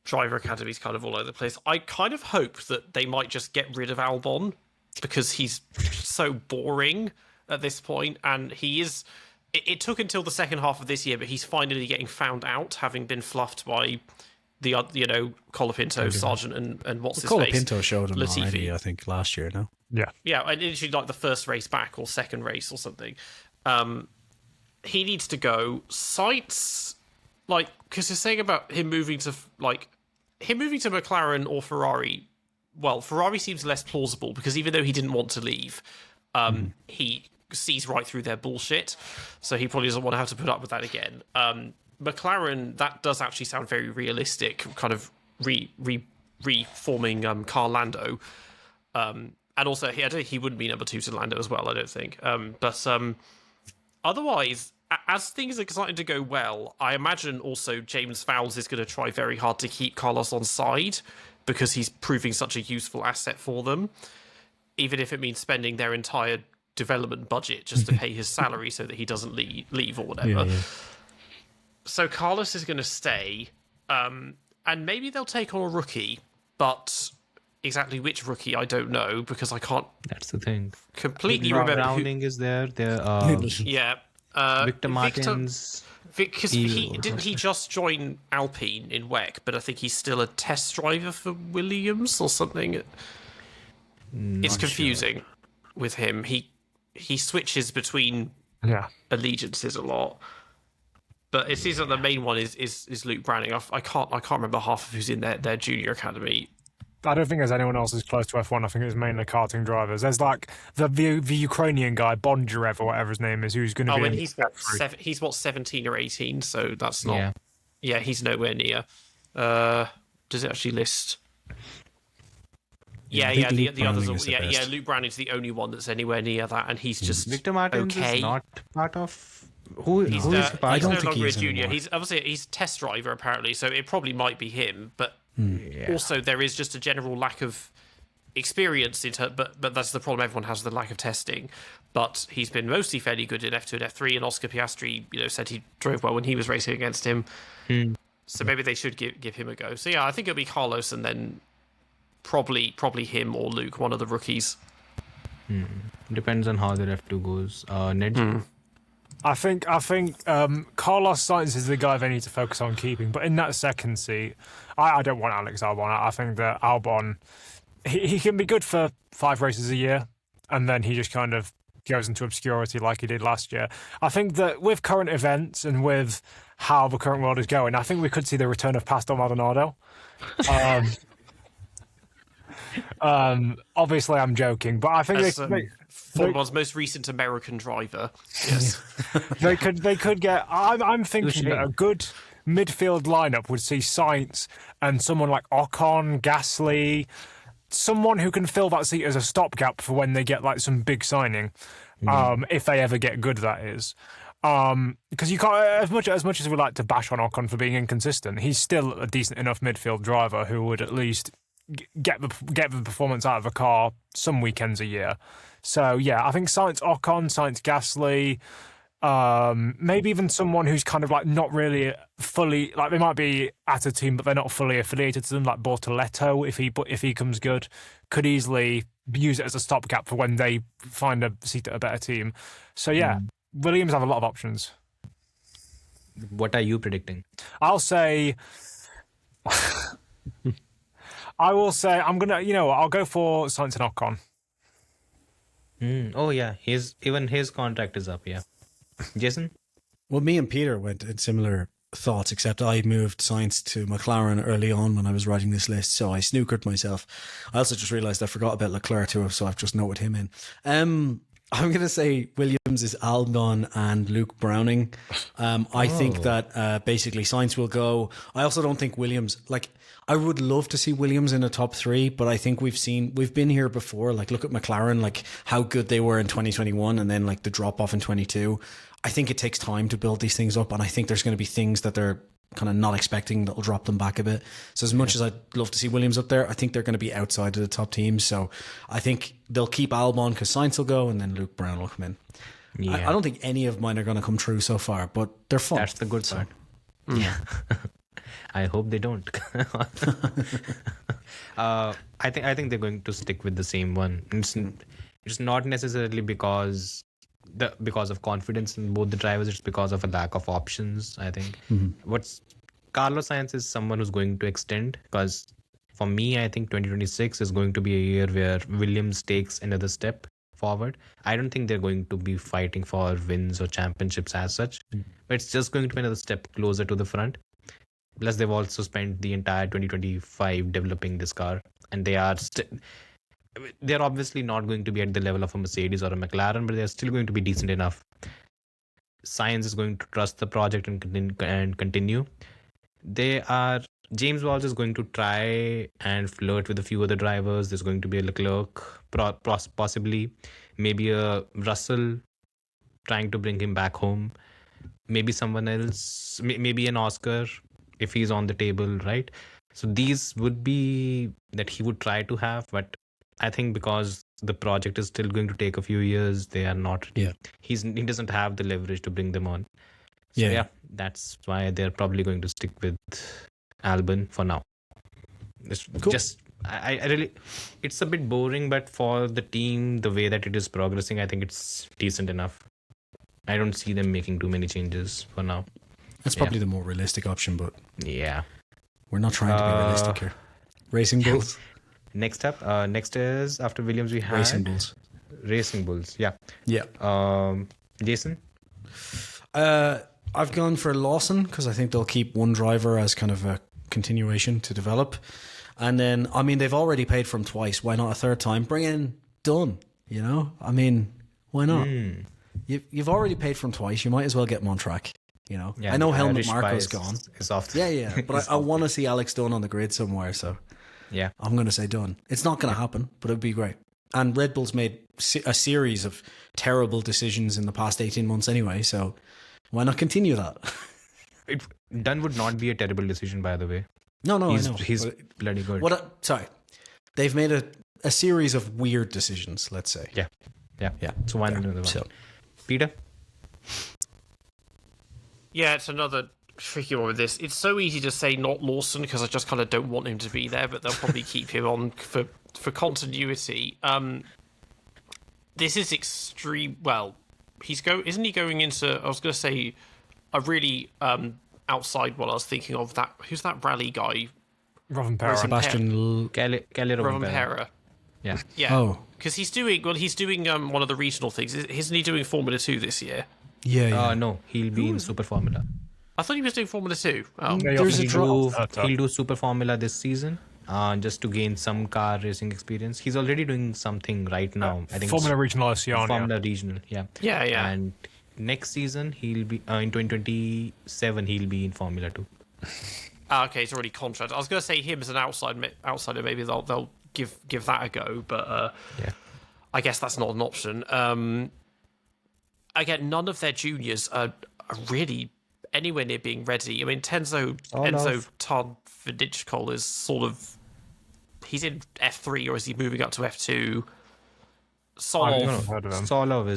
driver academy's kind of all over the place. I kind of hope that they might just get rid of Albon because he's so boring at this point, and he is. It took until the second half of this year, but he's finally getting found out, having been fluffed by the Colapinto, Sargent, and what's his face? Colapinto showed him Latifi. already, I think, last year. No, Yeah, and literally like the first race back or second race or something. He needs to go. Sainz, like, because you're saying about him moving to McLaren or Ferrari. Well, Ferrari seems less plausible because even though he didn't want to leave, he sees right through their bullshit, so he probably doesn't want to have to put up with that again. McLaren, that does actually sound very realistic, kind of reforming Carl Lando. And also, he wouldn't be number 2 to Lando as well, I don't think. But otherwise, as things are starting to go well, I imagine also James Fowles is going to try very hard to keep Carlos on side because he's proving such a useful asset for them, even if it means spending their entire development budget just to pay his salary so that he doesn't leave or whatever. Yeah. So Carlos is going to stay, and maybe they'll take on a rookie, but exactly which rookie I don't know because I can't. That's the thing. Completely remember. Browning is there. Yeah. Victor Martins. Because he just join Alpine in WEC, but I think he's still a test driver for Williams or something. It's confusing with him. He switches between allegiances a lot. But it seems like the main one is Luke Browning. I can't remember half of who's in their junior academy. I don't think there's anyone else who's close to F1. I think it's mainly karting drivers. There's like the Ukrainian guy, Bondarev or whatever his name is, who's going to be. Oh, and he's 17 or 18, so that's not. Yeah, he's nowhere near. Does it actually list? Yeah, the others. Luke Browning's the only one that's anywhere near that, and he's just Victor Martins is not part of. He's no longer a junior. Anymore. He's obviously he's test driver apparently, so it probably might be him. But also there is just a general lack of experience but that's the problem. Everyone has the lack of testing. But he's been mostly fairly good in F2 and F3, and Oscar Piastri, said he drove well when he was racing against him. So maybe they should give him a go. So yeah, I think it'll be Carlos and then probably him or Luke, one of the rookies. Depends on how the F2 goes. Ned. I think Carlos Sainz is the guy they need to focus on keeping. But in that second seat, I don't want Alex Albon. I think that Albon, he can be good for 5 races a year, and then he just kind of goes into obscurity like he did last year. I think that with current events and with how the current world is going, I think we could see the return of Pastor Maldonado. Obviously, I'm joking, but I think Formula's most recent American driver. Yes, they could get. I'm thinking that a good midfield lineup would see Sainz and someone like Ocon, Gasly, someone who can fill that seat as a stopgap for when they get like some big signing, if they ever get good. That is. Because you can't, as much as we like to bash on Ocon for being inconsistent, he's still a decent enough midfield driver who would at least get the performance out of a car some weekends a year. So yeah, I think Sainz Ocon, Sainz Gasly, maybe even someone who's kind of like not really fully, like they might be at a team but they're not fully affiliated to them, like Bortoletto, if he comes good, could easily use it as a stopgap for when they find a seat at a better team. So yeah, Williams have a lot of options. What are you predicting? I'll say I'm gonna, I'll go for Sainz and Ocon. Oh yeah, his contract is up. Yeah, Jason. Well, me and Peter went in similar thoughts, except I moved Sainz to McLaren early on when I was writing this list, so I snookered myself. I also just realised I forgot about Leclerc too, so I've just noted him in. I'm going to say Williams is Albon and Luke Browning. I think that basically Sainz will go. I also don't think Williams, I would love to see Williams in a top 3, but I think we've been here before. Like, look at McLaren, how good they were in 2021 and then the drop off in 22. I think it takes time to build these things up, and I think there's going to be things that they're kind of not expecting that'll drop them back a bit. So as much as I'd love to see Williams up there, I think they're going to be outside of the top teams. So I think they'll keep Albon because Sainz will go and then Luke Brown will come in. Yeah. I don't think any of mine are going to come true so far, but they're fun. That's the good part. Yeah. I hope they don't. I think they're going to stick with the same one. It's not necessarily because of confidence in both the drivers. It's because of a lack of options. I think what's Carlos Sainz is someone who's going to extend, because for me, I think 2026 is going to be a year where Williams takes another step forward. I don't think they're going to be fighting for wins or championships as such, but it's just going to be another step closer to the front. Plus, they've also spent the entire 2025 developing this car, and they're obviously not going to be at the level of a Mercedes or a McLaren, but they're still going to be decent enough. Sainz is going to trust the project and continue. James Walsh is going to try and flirt with a few other drivers. There's going to be a Leclerc, possibly, maybe a Russell trying to bring him back home, maybe someone else, maybe an Oscar if he's on the table, right? So these would be that he would try to have, but I think because the project is still going to take a few years, they are not. Yeah. He doesn't have the leverage to bring them on. So yeah, that's why they're probably going to stick with Albon for now. It's cool. I really, it's a bit boring, but for the team, the way that it is progressing, I think it's decent enough. I don't see them making too many changes for now. That's probably the more realistic option, but yeah, we're not trying to be realistic here. Racing Bulls. Next is after Williams we have Racing Bulls. Yeah. Jason. I've gone for Lawson because I think they'll keep one driver as kind of a continuation to develop. And then, I mean, they've already paid for him twice. Why not a third time? Bring in Dunn, you know? I mean, why not? You've already paid for him twice. You might as well get him on track, you know? Yeah, I know Helmut Marko's gone. It's off. Yeah. But I want to see Alex Dunn on the grid somewhere, so yeah, I'm going to say Dunn. It's not going to happen, but it'd be great. And Red Bull's made a series of terrible decisions in the past 18 months anyway, so why not continue that? Dunn would not be a terrible decision, by the way. No, I know. He's bloody good. Sorry. They've made a series of weird decisions, let's say. Yeah. So one another one. So, Peter? Yeah, it's another tricky one with this. It's so easy to say not Lawson because I just kind of don't want him to be there, but they'll probably keep him on for continuity. This is extreme. Well, isn't he going into? I was going to say a really outside one. I was thinking of that. Who's that rally guy? Rovanpera. Sebastian Kelly Rovanpera. Yeah. Oh, because he's doing one of the regional things. Isn't he doing Formula 2 this year? Yeah. No, he'll be in Super Formula. I thought he was doing Formula 2. Oh. He'll do Super Formula this season, just to gain some car racing experience. He's already doing something right now. I think Formula Regional Oceania. Formula Regional, yeah. Yeah. And next season he'll be in 2027. He'll be in Formula 2. Okay, he's already contracted. I was going to say him as an outsider. Maybe they'll give that a go, but yeah. I guess that's not an option. Again, none of their juniors are really anywhere near being ready. I mean, Enzo Tarnvidichkol is sort of, he's in F3 or is he moving up to F2? Solov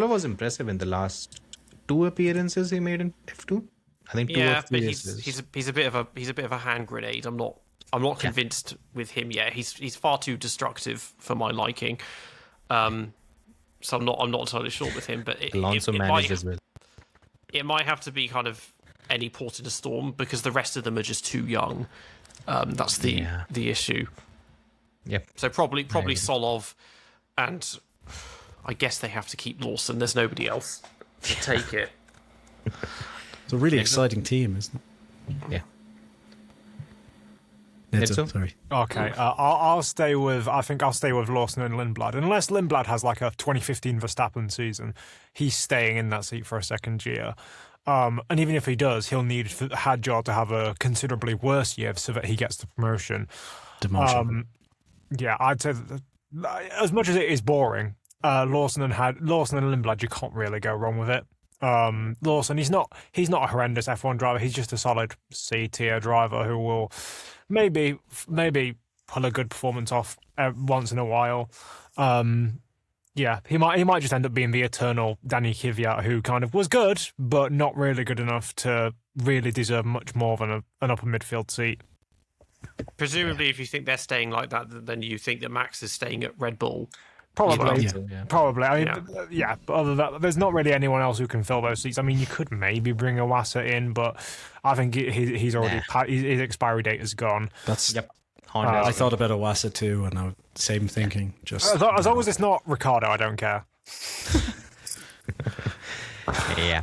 was impressive in the last 2 appearances he made in F2. I think 2 or 3 but races. he's a bit of a hand grenade. I'm not convinced with him yet. He's far too destructive for my liking. So I'm not entirely sure with him, but Alonso managed as well. It might have to be kind of any port in a storm because the rest of them are just too young. That's the issue. Yep. So probably Solov, and I guess they have to keep Lawson. There's nobody else to take it. It's a really exciting team, isn't it? Yeah. Nedzo, sorry. Okay, I'll stay with Lawson and Lindblad. Unless Lindblad has like a 2015 Verstappen season, he's staying in that seat for a second year. And even if he does, he'll need Hadjar to have a considerably worse year so that he gets the promotion. Demotion. Yeah, I'd say that as much as it is boring, Lawson and Lindblad, you can't really go wrong with it. Lawson, he's not a horrendous F1 driver. He's just a solid C tier driver who will maybe pull a good performance off once in a while. Yeah, he might just end up being the eternal Danny Kvyat, who kind of was good, but not really good enough to really deserve much more than an upper midfield seat. Presumably, if you think they're staying like that, then you think that Max is staying at Red Bull. Probably, Yeah. probably. I mean, yeah. But other than that, there's not really anyone else who can fill those seats. I mean, you could maybe bring a Wassa in, but I think he's already his expiry date is gone. That's Yep. Honda. I thought about Owasa too, and I same thinking. Just As long as it's not Ricardo, I don't care. Yeah.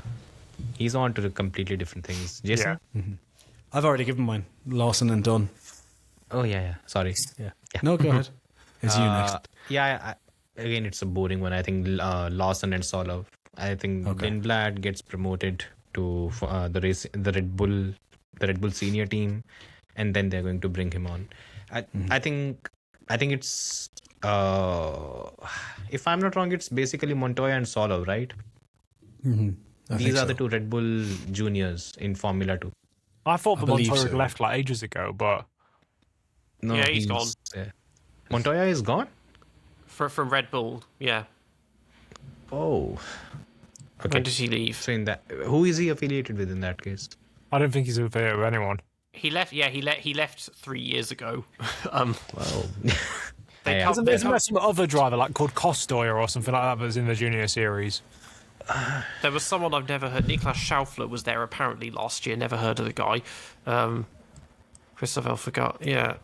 He's on to completely different things. Jason? Yeah. I've already given mine. Lawson and Dunn. Oh, yeah. Sorry. Yeah. No, go ahead. It's you next. Yeah, again, it's a boring one. I think Lawson and Solov. I think Lindblad gets promoted to the Red Bull senior team, and then they're going to bring him on. I think it's if I'm not wrong, it's basically Montoya and Solov, right? These are the two Red Bull juniors in Formula 2. I thought the Montoya had so. left like ages ago, but No, Yeah, he's gone. Montoya is gone? From Red Bull, yeah. Oh. Okay. When did he leave? So who is he affiliated with in that case? I don't think he's affiliated with anyone. He left. Yeah, he left 3 years ago. Wow. Isn't there some other driver like called Kostoyer or something like that that's in the junior series? There was someone I've never heard. Niklas Schaufler was there apparently last year. Never heard of the guy. Christopher forgot. Yeah.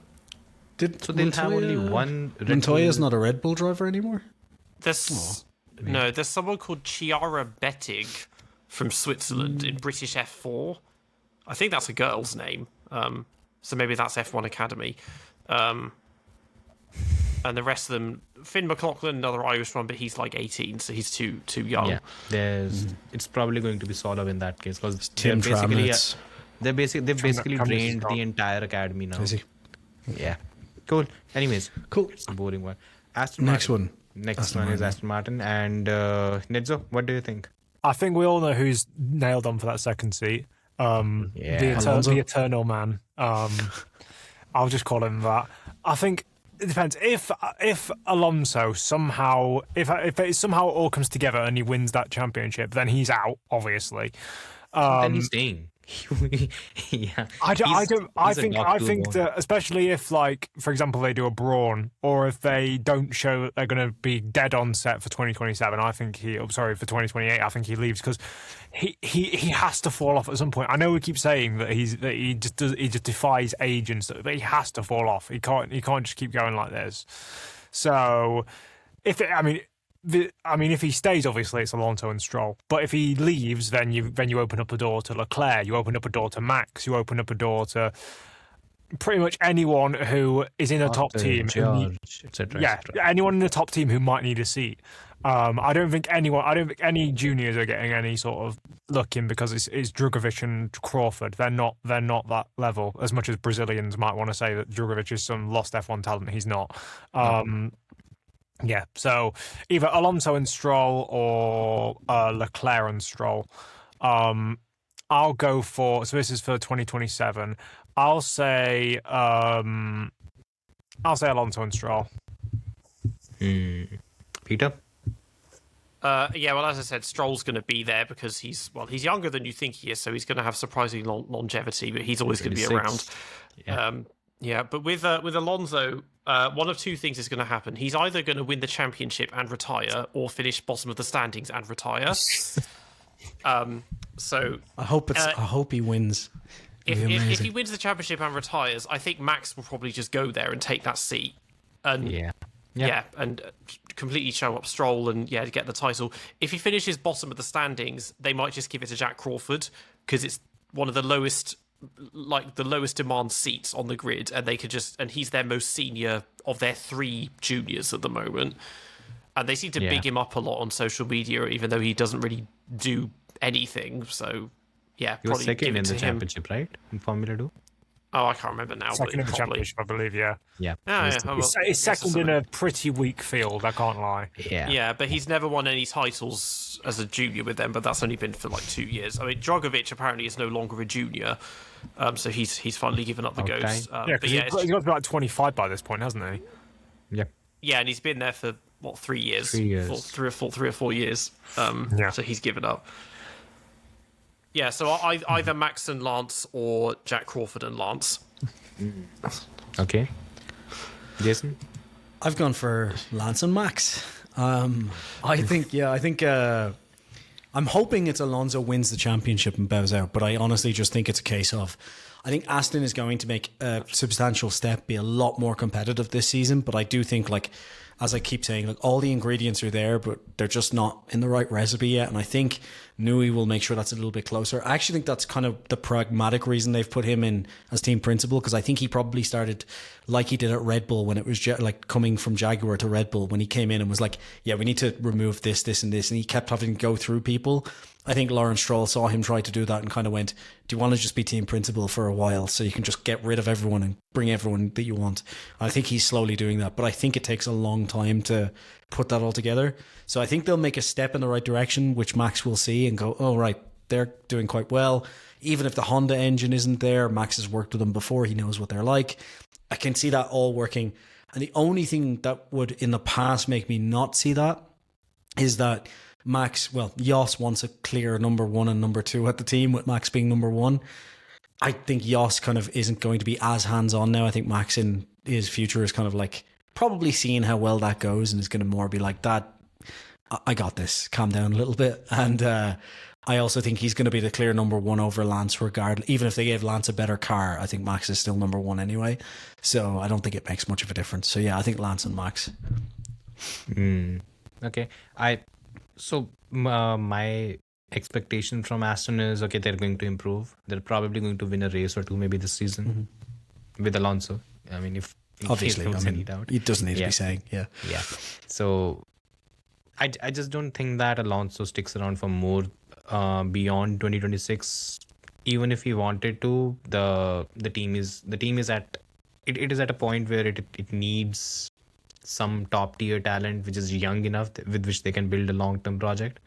So they'll have only one Red Montoya's Bull. not a Red Bull driver anymore? There's someone called Chiara Bettig from Switzerland in British F4. I think that's a girl's name. So maybe that's F1 Academy. And the rest of them, Finn McLaughlin, another Irish one, but he's like 18, so he's too young. Yeah, it's probably going to be Solov in that case because Tim Tramitz. they've basically Tramitz drained is the gone. entire academy now. Is he? Yeah, cool. Anyways, Cool. It's a boring one. Aston Next Martin. one. Next Aston one is Martin. Aston Martin and Nedzo. What do you think? I think we all know who's nailed on for that second seat. The eternal man. I'll just call him that. I think it depends. If Alonso somehow, if it somehow all comes together and he wins that championship, then he's out. Obviously, Then he's staying. Yeah. I think that that especially if, like, for example, they do a Brawn, or if they don't show that they're going to be dead on set for 2027, I think for 2028, I think he leaves because he has to fall off at some point. I know we keep saying that he just defies age and stuff, but he has to fall off. He can't just keep going like this. So if he stays, obviously it's Alonso and Stroll. But if he leaves, then you open up a door to Leclerc, you open up a door to Max, you open up a door to pretty much anyone who is in a top team. Etc. Anyone in the top team who might need a seat. I don't think any juniors are getting any sort of look in because it's Drugovich and Crawford. They're not that level. As much as Brazilians might want to say that Drugovich is some lost F1 talent, he's not. Yeah, so either Alonso and Stroll or Leclerc and Stroll. I'll go for. So this is for 2027. I'll say Alonso and Stroll. Peter? Well, as I said, Stroll's going to be there because he's younger than you think he is, so he's going to have surprising longevity, but he's always going to be around. Yeah. But with Alonso, one of two things is going to happen. He's either going to win the championship and retire, or finish bottom of the standings and retire. So I hope he wins. if he wins the championship and retires, I think Max will probably just go there and take that seat. And and completely show up Stroll and to get the title. If he finishes bottom of the standings, they might just give it to Jack Crawford because it's one of the lowest demand seats on the grid, and he's their most senior of their three juniors at the moment. And they seem to big him up a lot on social media, even though he doesn't really do anything. So He was probably second give it in the to him. championship, right? In Formula 2? Oh, I can't remember now. Second but in the probably. championship, I believe. Yeah. Yeah. Yeah, well, It's second in a pretty weak field. I can't lie. Yeah. Yeah, but he's never won any titles as a junior with them, but that's only been for like 2 years. I mean, Drogovic apparently is no longer a junior, so he's finally given up the Okay. ghost. Yeah, But because yeah, he's got to be like 25 by this point, hasn't he? Yeah. yeah, and he's been there for what 3 years? 3 years. Three or four years. Yeah. So he's given up. Yeah, so either Max and Lance or Jack Crawford and Lance. Okay. Jason? I've gone for Lance and Max. I think I'm hoping it's Alonso wins the championship and bows out, but I honestly just think it's a case of I think Aston is going to make a substantial step, be a lot more competitive this season, but I do think, like, as I keep saying, like, all the ingredients are there, but they're just not in the right recipe yet. And I think Newey will make sure that's a little bit closer. I actually think that's kind of the pragmatic reason they've put him in as team principal, because I think he probably started like he did at Red Bull when it was like coming from Jaguar to Red Bull, when he came in and was like, yeah, we need to remove this, this, and this. And he kept having to go through people. I think Lawrence Stroll saw him try to do that and kind of went, do you want to just be team principal for a while so you can just get rid of everyone and bring everyone that you want? I think he's slowly doing that, but I think it takes a long time to put that all together. So I think they'll make a step in the right direction, which Max will see and go, oh, right, they're doing quite well. Even if the Honda engine isn't there, Max has worked with them before. He knows what they're like. I can see that all working. And the only thing that would in the past make me not see that is that Jos wants a clear number one and number two at the team, with Max being number one. I think Jos kind of isn't going to be as hands-on now. I think Max in his future is kind of like probably seeing how well that goes and is going to more be like, Dad, I got this. Calm down a little bit. And I also think he's going to be the clear number one over Lance regardless. Even if they gave Lance a better car, I think Max is still number one anyway. So I don't think it makes much of a difference. So yeah, I think Lance and Max. Okay. So my expectation from Aston is, okay, they're going to improve. They're probably going to win a race or two maybe this season with Alonso. I mean, if obviously, I mean, it doesn't need to be saying, yeah. So I just don't think that Alonso sticks around for more beyond 2026. Even if he wanted to, the team is at it is at a point where it needs some top tier talent which is young enough with which they can build a long-term project.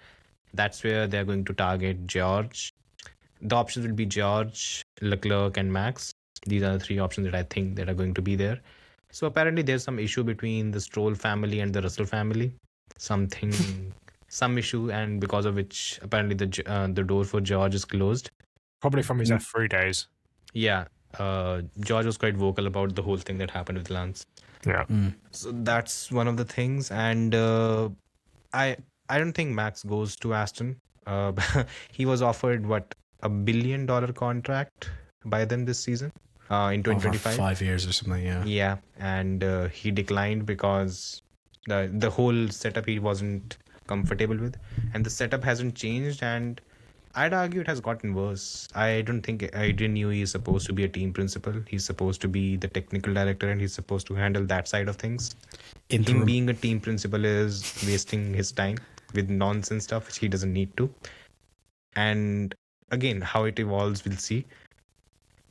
That's where they're going to target George. The options will be George, Leclerc, and Max. These are the three options that I think that are going to be there. So apparently there's some issue between the Stroll family and the Russell family. Some issue, and because of which apparently the door for George is closed. Probably from his F3 days. Yeah. George was quite vocal about the whole thing that happened with Lance. Yeah. So that's one of the things. And I don't think Max goes to Aston. He was offered $1 billion contract by them this season in 2025. Over 5 years or something, yeah. Yeah, and he declined because the whole setup he wasn't comfortable with, and the setup hasn't changed, and I'd argue it has gotten worse. I don't think Adrian Newey is supposed to be a team principal. He's supposed to be the technical director, and he's supposed to handle that side of things. Him being a team principal is wasting his time with nonsense stuff which he doesn't need to. And again, how it evolves, we'll see.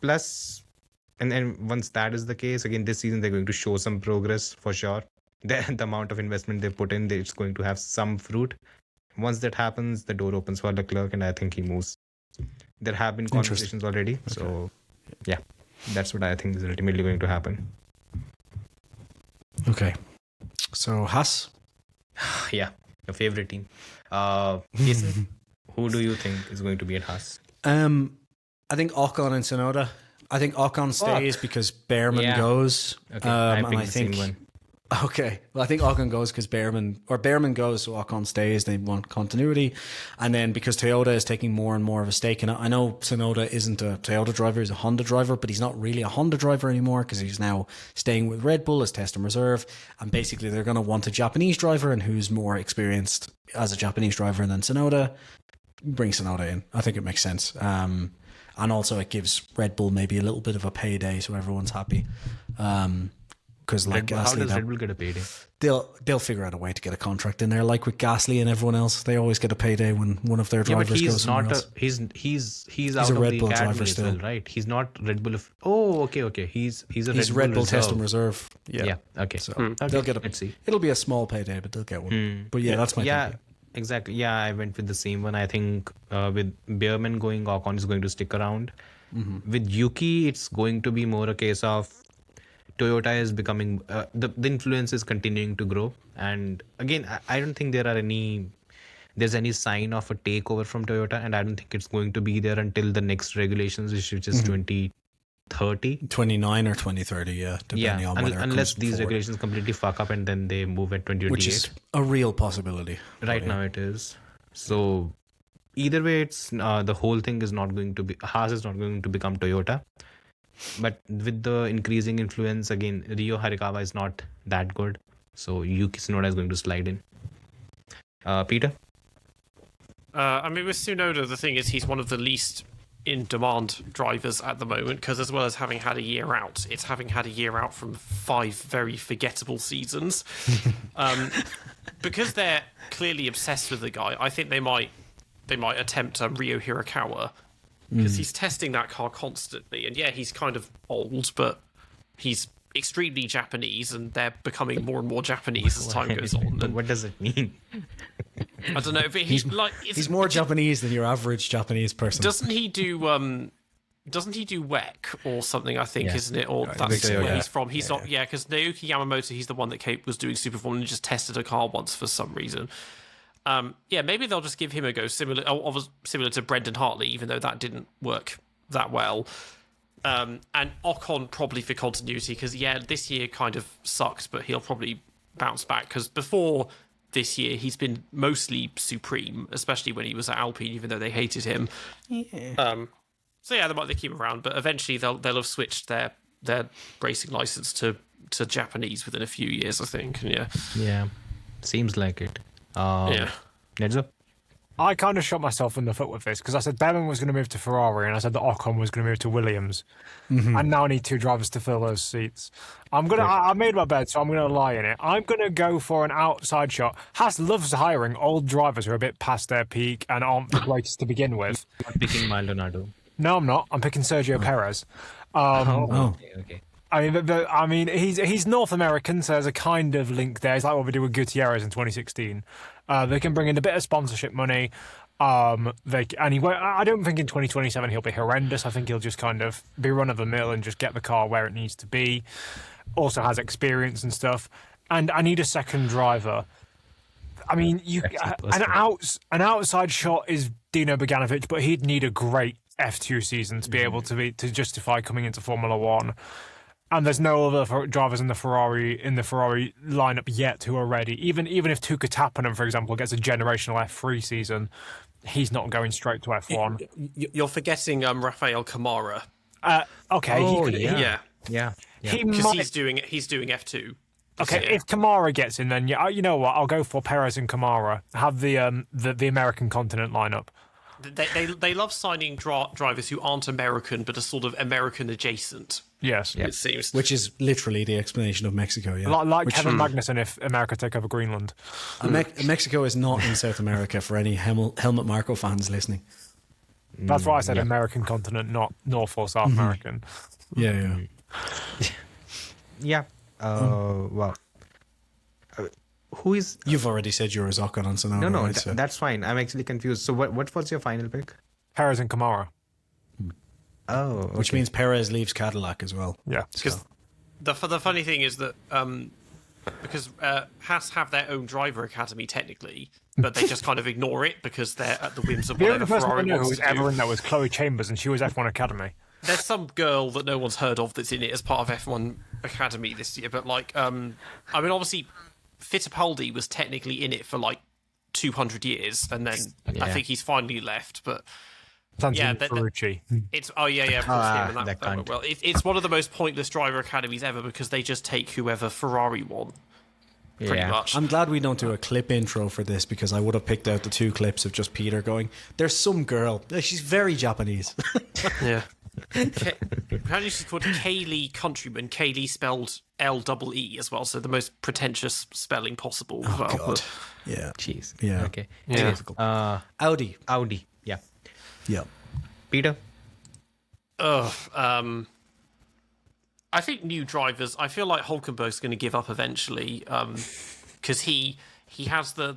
Plus, and then once that is the case, again, this season they're going to show some progress for sure. The amount of investment they put in, it's going to have some fruit. Once that happens, the door opens for Leclerc, and I think he moves. There have been conversations already. Okay. So, yeah, that's what I think is ultimately going to happen. Okay. So, Haas? Yeah, your favorite team. Jason, who do you think is going to be at Haas? I think Ocon and Tsunoda. I think Ocon stays because Behrman goes. Okay, I think one. Okay, well, I think Ocon goes because Behrman goes, so Ocon stays. They want continuity, and then because Toyota is taking more and more of a stake in it. I know Tsunoda isn't a Toyota driver; he's a Honda driver, but he's not really a Honda driver anymore because he's now staying with Red Bull as test and reserve. And basically, they're going to want a Japanese driver, and who's more experienced as a Japanese driver than Tsunoda? Bring Tsunoda in. I think it makes sense. And also, it gives Red Bull maybe a little bit of a payday, so everyone's happy. because like How Gasly, does Red Bull get a payday? they'll figure out a way to get a contract in there. Like with Gasly and everyone else, they always get a payday when one of their Yeah, drivers but he's goes somewhere not else. he's out a of Red the Bull academy driver as still. well, right? He's not Red Bull. Okay. He's a Red Bull test reserve. and reserve. Yeah. Yeah. Okay. So Okay, they'll get a. let's see. It'll be a small payday, but they'll get one. But yeah, that's my Yeah, thinking. exactly. Yeah, I went with the same one. I think with Beerman going, Ocon is going to stick around. With Yuki, it's going to be more a case of Toyota is becoming the influence is continuing to grow. And again, I don't think there's any sign of a takeover from Toyota, and I don't think it's going to be there until the next regulations issue, which is 2030. 29 or 2030, yeah, depending on whether it unless comes these forward. regulations completely fuck up and then they move at 2028. Which is a real possibility. Right now it is. So either way, it's the whole thing is not going to be, Haas is not going to become Toyota. But with the increasing influence, again, Rio Harikawa is not that good. So Yuki Tsunoda is going to slide in. Peter? I mean, with Tsunoda, the thing is he's one of the least in-demand drivers at the moment, because as well as having had a year out, it's having had a year out from 5 very forgettable seasons. Because they're clearly obsessed with the guy, I think they might attempt Rio Hirakawa, because he's testing that car constantly. And yeah, he's kind of old, but he's extremely Japanese, and they're becoming more and more Japanese as time goes on. And What does it mean? I don't know, but he's like He's more Japanese than your average Japanese person. Doesn't he do WEC or something? I think, Yeah. isn't it? Or I that's think so, where yeah. he's from. He's not. Yeah, because Naoki Yamamoto, he's the one that was doing Superform and just tested a car once for some reason. Yeah, maybe they'll just give him a go, similar to Brendan Hartley, even though that didn't work that well. And Ocon probably for continuity, because yeah, this year kind of sucked, but he'll probably bounce back, because before this year he's been mostly supreme, especially when he was at Alpine, even though they hated him. Yeah. So yeah, they keep him around, but eventually they'll have switched their racing license to Japanese within a few years, I think. And Yeah, seems like it. yeah. Nedzo? I kind of shot myself in the foot with this because I said Bevan was going to move to Ferrari and I said that Ocon was going to move to Williams. And now I need 2 drivers to fill those seats. I made my bed, so I'm going to lie in it. I'm going to go for an outside shot. Haas loves hiring old drivers who are a bit past their peak and aren't the greatest to begin with. Not picking Maldonado. No, I'm not. I'm picking Sergio Perez. Okay. I mean, he's North American, so there's a kind of link there. It's like what we did with Gutierrez in 2016. They can bring in a bit of sponsorship money. I don't think in 2027 he'll be horrendous. I think he'll just kind of be run of the mill and just get the car where it needs to be. Also has experience and stuff. And I need a second driver. I mean, an outside shot is Dino Bogdanovic, but he'd need a great F2 season to be able to justify coming into Formula One. And there's no other drivers in the Ferrari lineup yet who are ready. Even if Tuka Tappanen, for example, gets a generational F3 season, he's not going straight to F1. You're forgetting Rafael Kamara. Okay. Yeah. Because he's doing F2. Okay, if Kamara gets in, then you know what? I'll go for Perez and Kamara. Have the American continent lineup. They love signing drivers who aren't American but are sort of American adjacent. Yes, it seems. Which is literally the explanation of Mexico, yeah. Like Kevin Magnussen if America take over Greenland. Mexico is not in South America for any Helmut Marko fans listening. That's why I said American continent, not North or South American. Yeah. Yeah. Well. Who is... You've already said you're a Ocon on Tsunoda, No, right? So. that's fine. I'm actually confused. So what was your final pick? Perez and Kamara. Oh, okay. Which means Perez leaves Cadillac as well. Yeah. Because the funny thing is that because Haas have their own driver academy technically, but they just kind of ignore it because they're at the whims of The only whatever person I Ferrari know who wants was to do. ever in that was Chloe Chambers, and she was F1 Academy. There's some girl that no one's heard of that's in it as part of F1 Academy this year, but I mean, obviously Fittipaldi was technically in it for 200 years, and then I think he's finally left. But Ferrucci. it's of course him, and that that went well. It's one of the most pointless driver academies ever because they just take whoever Ferrari want. pretty much. I'm glad we don't do a clip intro for this because I would have picked out the 2 clips of just Peter going, there's some girl. She's very Japanese. Yeah. Apparently she's called Kaylee Countryman. Kaylee spelled L-E-E as well, so the most pretentious spelling possible as well. God. Yeah. Jeez. Yeah. Okay. Yeah. Audi. Yeah. Yeah. Peter? I think new drivers. I feel like Hulkenberg's going to give up eventually, because he has the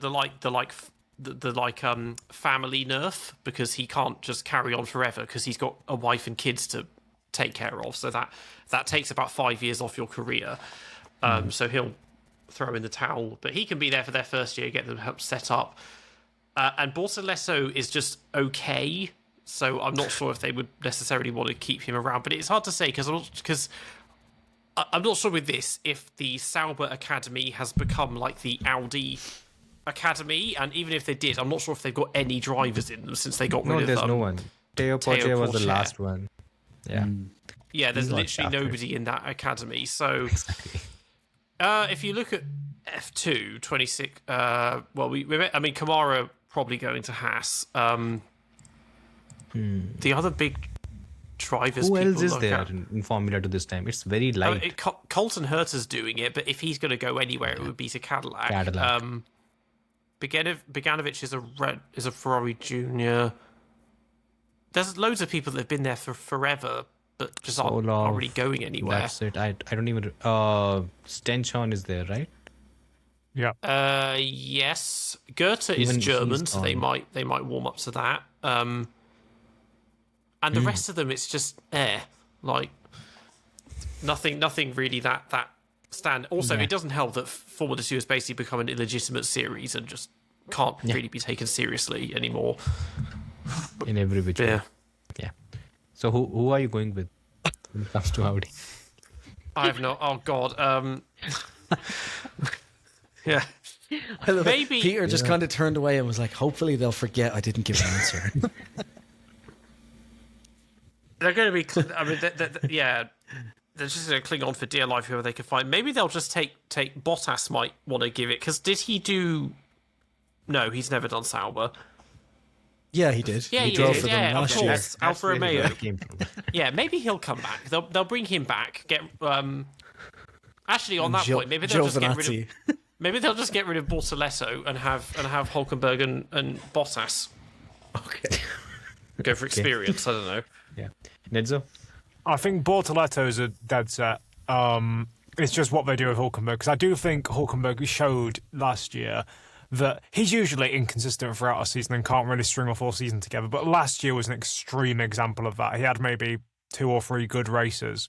family nerf, because he can't just carry on forever because he's got a wife and kids to take care of. So that takes about 5 years off your career. So he'll throw in the towel, but he can be there for their first year, get them help set up. And Bortolesso is just okay. So I'm not sure if they would necessarily want to keep him around, but it's hard to say because I'm not sure with this if the Sauber Academy has become like the Audi Academy, and even if they did, I'm not sure if they've got any drivers in them since they got rid of them. No, there's no one. Teo Porcher was the last one. Yeah. Yeah, there's literally nobody in that academy. So if you look at F2, 26, Kamara probably going to Haas. The other big drivers. Who else is there in Formula 2 this time? It's very light. Colton Herta's doing it, but if he's going to go anywhere, it would be to Cadillac. Bogdanovic is a Ferrari Junior. There's loads of people that have been there for forever, but just aren't really going anywhere. That's it. I don't even. Stenchon is there, right? Yeah. Yes. Goethe is German, so they might warm up to that. And the rest of them, it's just like nothing really that stand. Also, it doesn't help that Formula 2 has basically become an illegitimate series and just can't really be taken seriously anymore. In every which way. Yeah. So who are you going with when it comes to Audi? I have no. Oh God. Yeah. I love Maybe it. Peter just kind of turned away and was like, hopefully they'll forget I didn't give an answer. They're going to be. They're just going to cling on for dear life whoever they can find. Maybe they'll just take Bottas might want to give it, because did he do? No, he's never done Sauber. Yeah, he did. Yeah, he drove for them last year. Alfa Romeo. Yeah, maybe he'll come back. They'll bring him back. Actually, on that point, maybe they'll just get rid of. Maybe they'll just get rid of Bortolesso and have Hulkenberg and Bottas. Okay. Go for experience. I don't know. Yeah. Nedzo? I think Bortoletto's a dead set. It's just what they do with Hulkenberg, because I do think Hulkenberg showed last year that he's usually inconsistent throughout a season and can't really string a full season together. But last year was an extreme example of that. He had maybe 2 or 3 good races.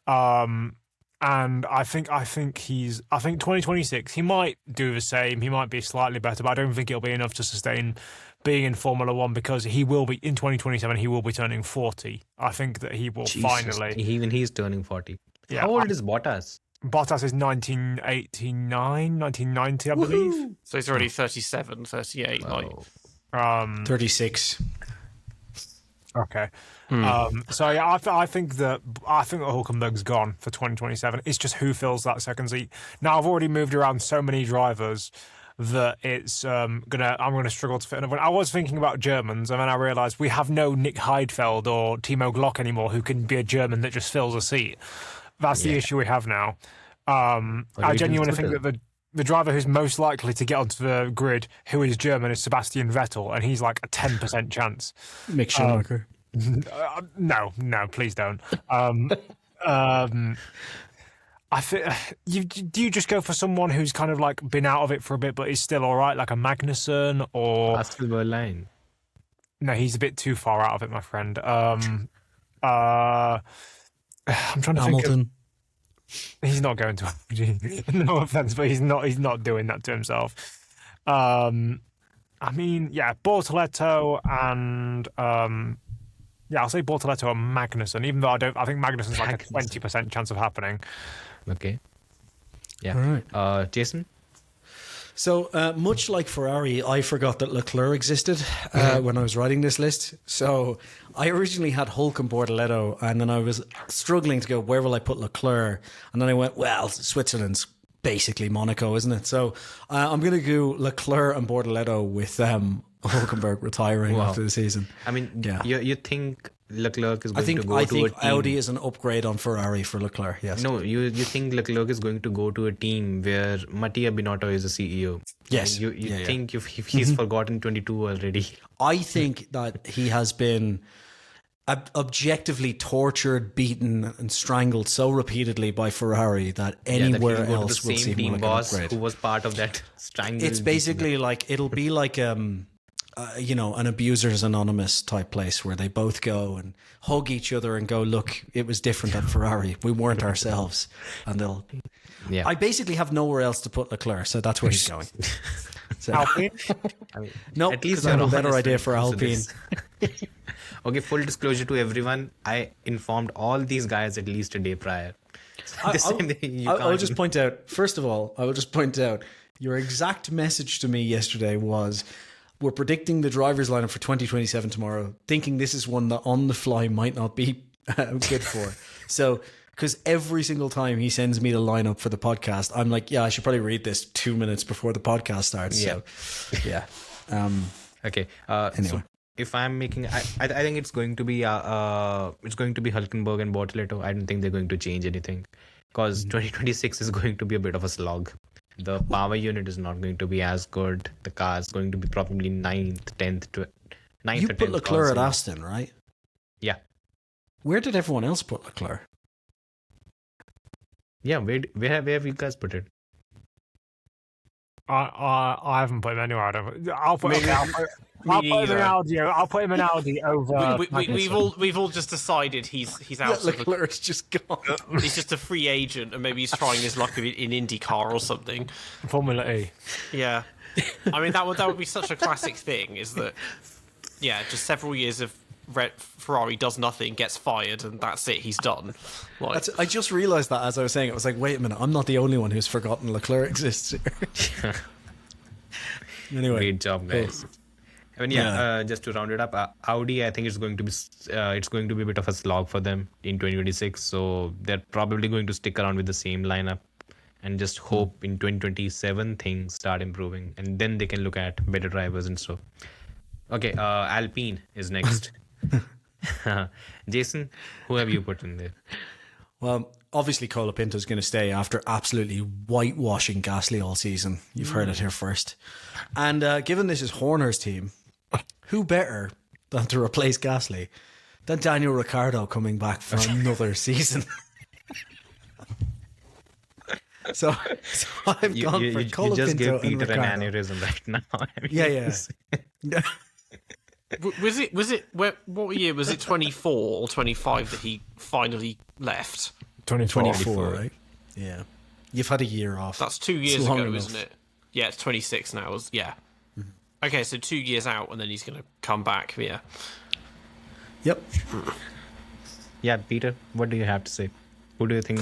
And I think 2026 he might do the same. He might be slightly better, but I don't think it'll be enough to sustain being in Formula 1, because he will be in 2027. He will be turning 40. I think that he will finally. Even he's turning 40. Yeah, How old is Bottas? Bottas is 1989, 1990, I believe. So he's already 37, 38. Wow. 36. Okay. So yeah, I think that Hulkenberg's gone for 2027. It's just who fills that second seat. Now I've already moved around so many drivers that it's I'm gonna struggle to fit another one. I was thinking about Germans, and then I realised we have no Nick Heidfeld or Timo Glock anymore who can be a German that just fills a seat. That's the issue we have now. I genuinely think that the driver who's most likely to get onto the grid who is German is Sebastian Vettel, and he's like a 10% chance. Mick Schumacher. No, please don't. I think do you just go for someone who's kind of like been out of it for a bit but is still all right, like a Magnussen or Aston Berlin? No, he's a bit too far out of it, my friend. I'm trying to Hamilton. think. He's not going to. No offense, but he's not doing that to himself. I mean, yeah, Bortoletto and I'll say Bortoletto and Magnussen, even though I think Magnussen's like a 20% chance of happening. Okay. Yeah. All right. Jason? So, much like Ferrari, I forgot that Leclerc existed when I was writing this list. So, I originally had Hulk and Bortoletto, and then I was struggling to go, where will I put Leclerc? And then I went, well, Switzerland's basically Monaco, isn't it? So I'm going to go Leclerc and Bortoleto with Hulkenberg retiring after the season. I mean, Yeah. you think Leclerc is going to go I to a think team? Audi is an upgrade on Ferrari for Leclerc. Yes. No, you think Leclerc is going to go to a team where Mattia Binotto is a CEO? Yes. You Yeah. think if he's forgotten 22 already? I think that he has been objectively tortured, beaten, and strangled so repeatedly by Ferrari that anywhere that he'll go else to will the seem same team like boss an upgrade. who was part of that strangle. It's basically like it'll be like an Abusers Anonymous type place where they both go and hug each other and go, look, it was different at Ferrari. We weren't ourselves. And they'll. Yeah. I basically have nowhere else to put Leclerc, so that's where he's going. So, Alpine? I mean, no, at least because I have a you're better honest idea when for it comes to Alpine. this. Okay, full disclosure to everyone, I informed all these guys at least a day prior. So the same thing you I'll can't just do. point out, first of all, I will just point out your exact message to me yesterday was we're predicting the driver's lineup for 2027 tomorrow, thinking this is one that on the fly might not be good for. So, because every single time he sends me the lineup for the podcast, I'm like, yeah, I should probably read this 2 minutes before the podcast starts. Yeah. So, yeah. Okay. Anyway. So if I'm making, I think it's going to be Hulkenberg and Bortoleto. I don't think they're going to change anything because 2026 is going to be a bit of a slog. The power unit is not going to be as good. The car is going to be probably 9th, 10th, 9th You or put 10th. Leclerc at also. Aston, right? Yeah. Where did everyone else put Leclerc? Yeah. Where have you guys put it? I haven't put him anywhere. I'll put him neither. in Audi. I'll put him in Audi over. We've all just decided he's out. of the, Leclerc's just gone. he's just a free agent, and maybe he's trying his luck in IndyCar or something. Formula E. Yeah, I mean that would be such a classic thing. Is that just several years of Ferrari does nothing, gets fired, and that's it. He's done. Like, I just realised that as I was saying it. I was like, wait a minute, I'm not the only one who's forgotten Leclerc exists here. Anyway, Great job, guys. I mean, just to round it up, Audi, I think it's going to be a bit of a slog for them in 2026. So they're probably going to stick around with the same lineup and just hope in 2027 things start improving, and then they can look at better drivers and so. Okay, Alpine is next. Jason, who have you put in there? well, obviously Colapinto's going to stay after absolutely whitewashing Gasly all season. You've heard it here first. And given this is Horner's team, who better than to replace Gasly than Daniel Ricciardo coming back for another season? So I've gone for You Colapinto just gave and Peter an Ricciardo. aneurysm right now. I mean, Yeah. was it what year was it? 24 or 25 that he finally left? 24, right? Yeah. You've had a year off. That's 2 years It's long ago, enough. isn't it? Yeah, it's 26 now. Okay, so 2 years out, and then he's going to come back. Yeah. Yep. Yeah, Peter, what do you have to say? Who do you think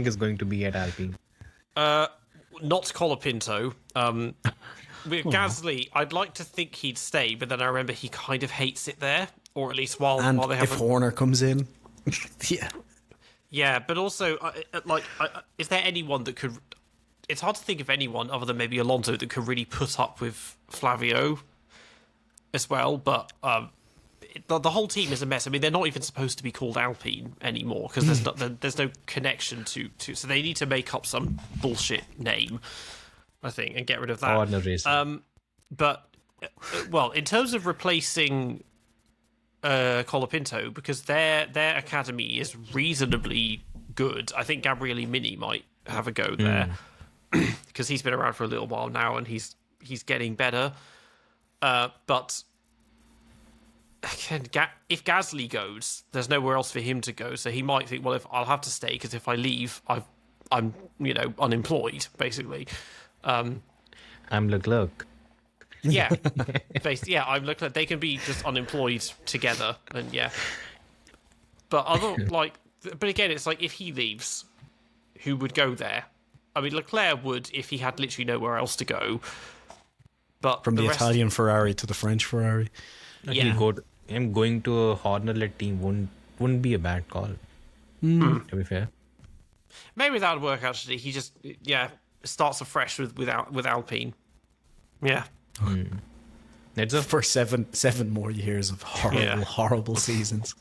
is going to be at Alpine? Not Colapinto. With Gasly, I'd like to think he'd stay, but then I remember he kind of hates it there, or at least while And they if have. Horner comes in, yeah. Yeah, but also, is there anyone that could? It's hard to think of anyone other than maybe Alonso that could really put up with Flavio as well. But the whole team is a mess. I mean, they're not even supposed to be called Alpine anymore because there's no connection to. So they need to make up some bullshit name, I think, and get rid of that. Horner Racing. But well, in terms of replacing Colapinto, because their academy is reasonably good. I think Gabriele Mini might have a go there because he's been around for a little while now and he's getting better. But again, if Gasly goes, there's nowhere else for him to go. So he might think, well, if I'll have to stay because if I leave, I'm unemployed basically. I'm Leclerc. Yeah, basically, yeah. I'm looking at they can be just unemployed together, and yeah. But but again, it's like if he leaves, who would go there? I mean, Leclerc would if he had literally nowhere else to go. But From the rest, Italian Ferrari to the French Ferrari. yeah, Him going to a Horner-led team wouldn't be a bad call. To be fair. Maybe that would work. Actually, he just starts afresh with Alpine. Yeah. For seven more years of horrible seasons.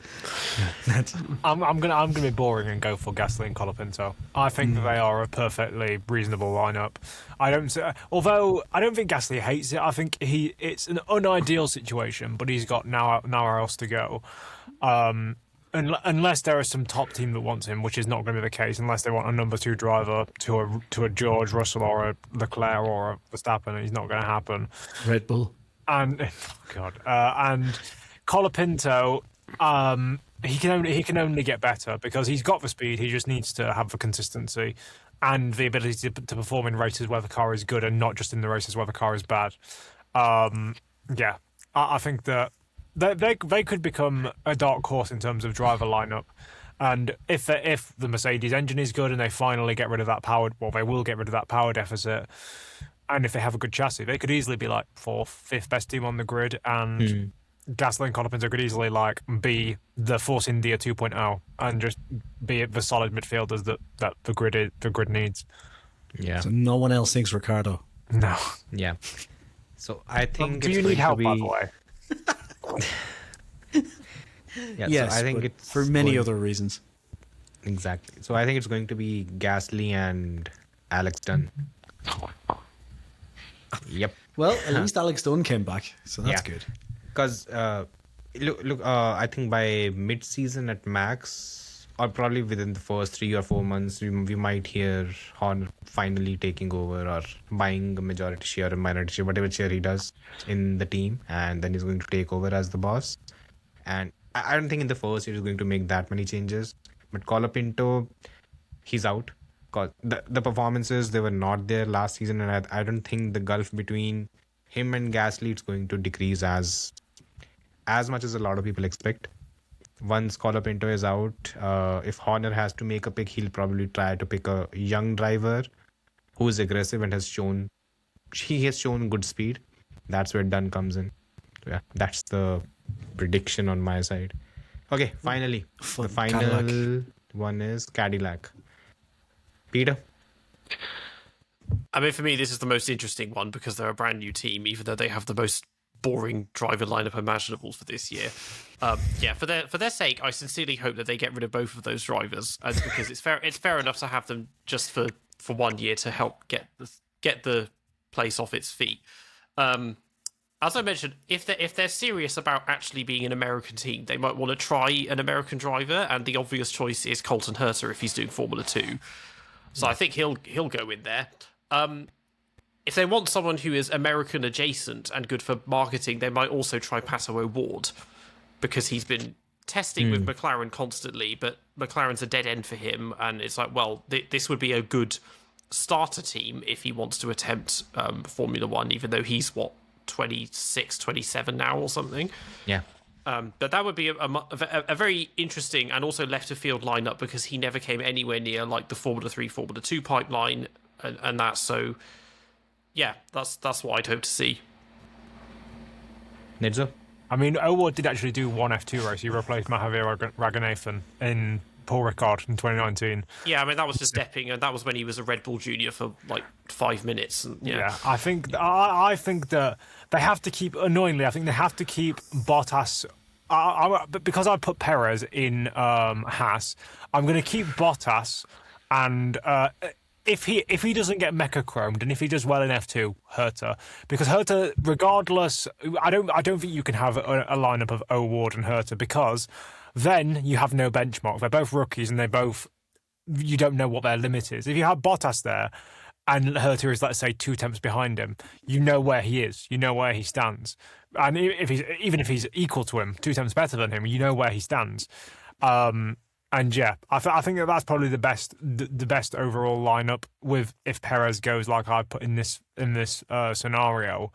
I'm gonna be boring and go for Gasly and Colapinto. I think that they are a perfectly reasonable lineup. Although I don't think Gasly hates it. I think it's an unideal situation, but he's got nowhere else to go. Unless there is some top team that wants him, which is not going to be the case, unless they want a number 2 driver to a George Russell or a Leclerc or a Verstappen, it's not going to happen. Red Bull. And and Colapinto, he can only get better because he's got the speed. He just needs to have the consistency and the ability to perform in races where the car is good and not just in the races where the car is bad. I think that they could become a dark horse in terms of driver lineup. And if the Mercedes engine is good and they finally get rid of that power, well, they will get rid of that power deficit. And if they have a good chassis, they could easily be like 4th, 5th best team on the grid. And Gasly and Colapinto could easily be the Force India 2.0 and just be the solid midfielders that the grid needs. Yeah. So no one else thinks Ricardo. No. Yeah. So I think. Do you need help, by the way? Yes, so I think it's for many other reasons. Exactly. So I think it's going to be Gasly and Alex Dunn. Yep. Well, at least Alex Dunn came back, so that's good. Because look, I think by mid-season at max, or probably within the first 3 or 4 months, we might hear Horner finally taking over or buying a majority share or minority share, whatever share he does in the team, and then he's going to take over as the boss. And I don't think in the first year he's going to make that many changes. But Colapinto, he's out. The performances, they were not there last season, and I don't think the gulf between him and Gasly is going to decrease as much as a lot of people expect. Once Colapinto is out, if Horner has to make a pick, he'll probably try to pick a young driver who is aggressive and has shown good speed. That's where Dunn comes in. Yeah, that's the prediction on my side. Okay, finally, the final Cadillac one is Cadillac. Peter? I mean, for me, this is the most interesting one because they're a brand new team, even though they have the most boring driver lineup imaginable for this year. For their sake, I sincerely hope that they get rid of both of those drivers, because it's fair enough to have them just for 1 year to help get the place off its feet. As I mentioned, if they're serious about actually being an American team, they might want to try an American driver, and the obvious choice is Colton Herta if he's doing Formula 2. So I think he'll go in there. If they want someone who is American adjacent and good for marketing, they might also try Pato O'Ward, because he's been testing with McLaren constantly, but McLaren's a dead end for him, and it's like, well, this would be a good starter team if he wants to attempt Formula 1, even though he's 26, 27 now or something. Yeah. But that would be a very interesting and also left of field lineup, because he never came anywhere near like the Formula 3, Formula 2 pipeline and that. So, yeah, that's what I'd hope to see. Nidza? I mean, O'Ward did actually do one F2 race. He replaced Mahavir Raghunathan in Paul Ricard in 2019. Yeah, I mean, that was just Depping, and that was when he was a Red Bull Junior for like 5 minutes. And, yeah, I think that they have to keep, annoyingly, I think they have to keep Bottas. Because I put Perez in Haas, I'm going to keep Bottas, and if he doesn't get mecha chromed and if he does well in F2, Herta, because Herta, regardless, I don't think you can have a lineup of O'Ward and Herta, because then you have no benchmark. They're both rookies, and you don't know what their limit is. If you have Bottas there and Herta is, let's say, 2 tenths behind him, you know where he is, you know where he stands. And even if he's equal to him, 2 tenths better than him, you know where he stands. And yeah, I think that's probably the best overall lineup, with if Perez goes like I put in this scenario.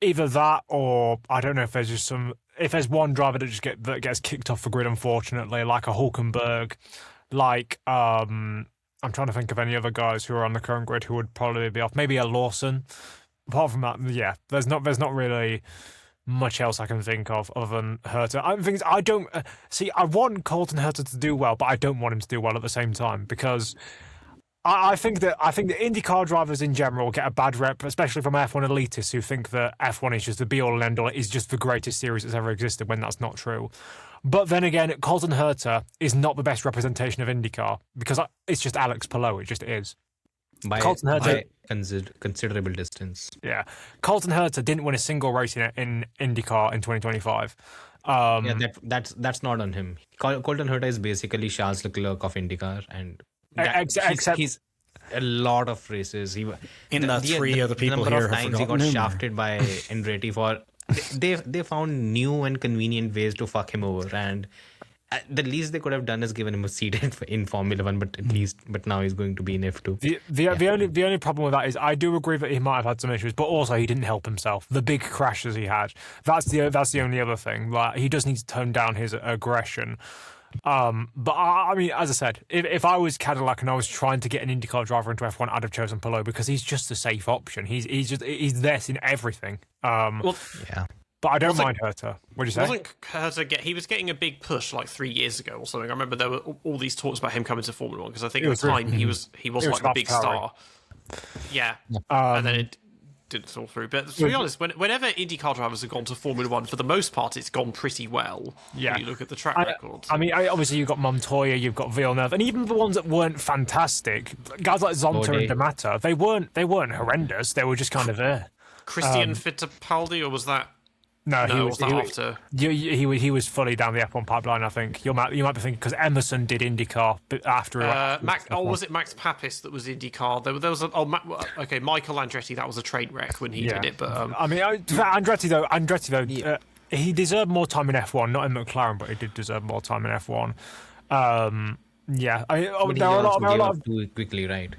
Either that, or I don't know if there's one driver that gets kicked off the grid, unfortunately, like a Hulkenberg, like I'm trying to think of any other guys who are on the current grid who would probably be off. Maybe a Lawson. Apart from that, yeah, there's not really much else I can think of other than Herta. I don't see. I want Colton Herta to do well, but I don't want him to do well at the same time because I think that IndyCar drivers in general get a bad rep, especially from F1 elitists who think that F1 is just the be-all and end-all. It is just the greatest series that's ever existed, when that's not true. But then again, Colton Herta is not the best representation of IndyCar because it's just Alex Palou. It just is. By considerable distance. Yeah. Colton Herta didn't win a single race in IndyCar in 2025. That's not on him. Colton Herta is basically Charles Leclerc of IndyCar, and except he's a lot of races. Three other people number here of have times he got forgotten him. shafted by Andretti for they found new and convenient ways to fuck him over, and the least they could have done is given him a seat in Formula One. But now he's going to be in F2. The only problem with that is I do agree that he might have had some issues, but also he didn't help himself. The big crashes he had. That's the only other thing. Like, he does need to tone down his aggression. But I mean, as I said, if I was Cadillac and I was trying to get an IndyCar driver into F1, I'd have chosen Palou because he's just a safe option. He's this in everything. But I don't mind Herta. What do you say? Wasn't Herta he was getting a big push like 3 years ago or something? I remember there were all these talks about him coming to Formula One because I think at the time he was like the big star. Yeah, and then it didn't fall through. But to be honest, whenever IndyCar drivers have gone to Formula One, for the most part, it's gone pretty well. Yeah. When you look at the track record. I mean, obviously you've got Montoya, you've got Villeneuve, and even the ones that weren't fantastic, guys like Zonta and D'Amato, they weren't horrendous. They were just kind of there. Christian Fittipaldi, or was that? No, he was after. He was fully down the F1 pipeline. I think you might be thinking because Emerson did IndyCar after. Was it Max Papis that was IndyCar? There was Michael Andretti. That was a train wreck when he did it. But I mean, Andretti though, he deserved more time in F1, not in McLaren, but he did deserve more time in F1. There are a lot of too quickly, right?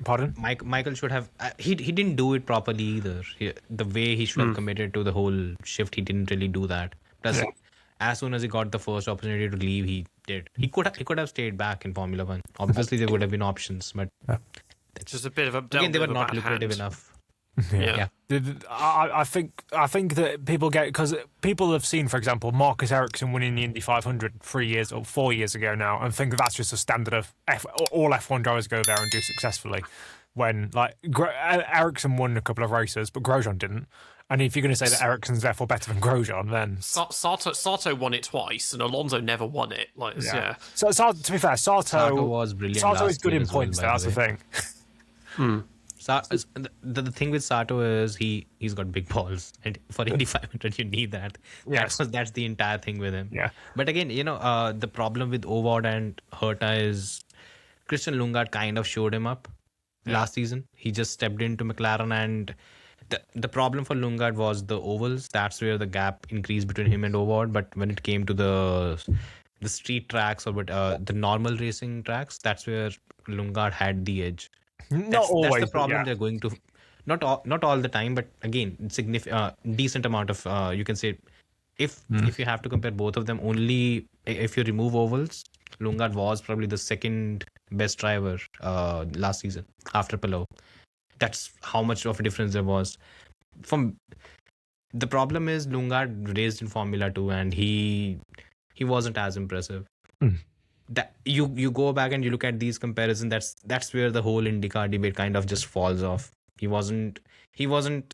Pardon? Michael should have. He didn't do it properly either. The way he should have committed to the whole shift, he didn't really do that. Plus, as soon as he got the first opportunity to leave, he did. He could have stayed back in Formula One. Obviously, there would have been options, but it's just a bit of a again, they were not lucrative enough. Yeah. I think that people get, because people have seen, for example, Marcus Ericsson winning the Indy 500 4 years ago now, and think that's just a standard of all F1 drivers go there and do successfully. When like Ericsson won a couple of races, but Grosjean didn't. And if you're going to say that Ericsson's therefore better than Grosjean, then Sato won it twice, and Alonso never won it. So to be fair, Sato was brilliant. Sato is good in points. That's the thing. The thing with Sato is he's got big balls, and for Indy 500 you need that. Yes. That's the entire thing with him. Yeah. But again, the problem with Ovod and Herta is Christian Lundgaard kind of showed him up last season. He just stepped into McLaren, and the problem for Lundgaard was the ovals. That's where the gap increased between him and Ovod. But when it came to the street tracks or the normal racing tracks, that's where Lundgaard had the edge. Not always. That's the problem they're going to. Not all the time, but again, decent amount of. You can say, if you have to compare both of them, only if you remove ovals, Lundgaard was probably the second best driver last season after Palou. That's how much of a difference there was. The problem is Lundgaard raced in Formula 2 and he wasn't as impressive. That you go back and you look at these comparisons, that's where the whole IndyCar debate kind of just falls off. He wasn't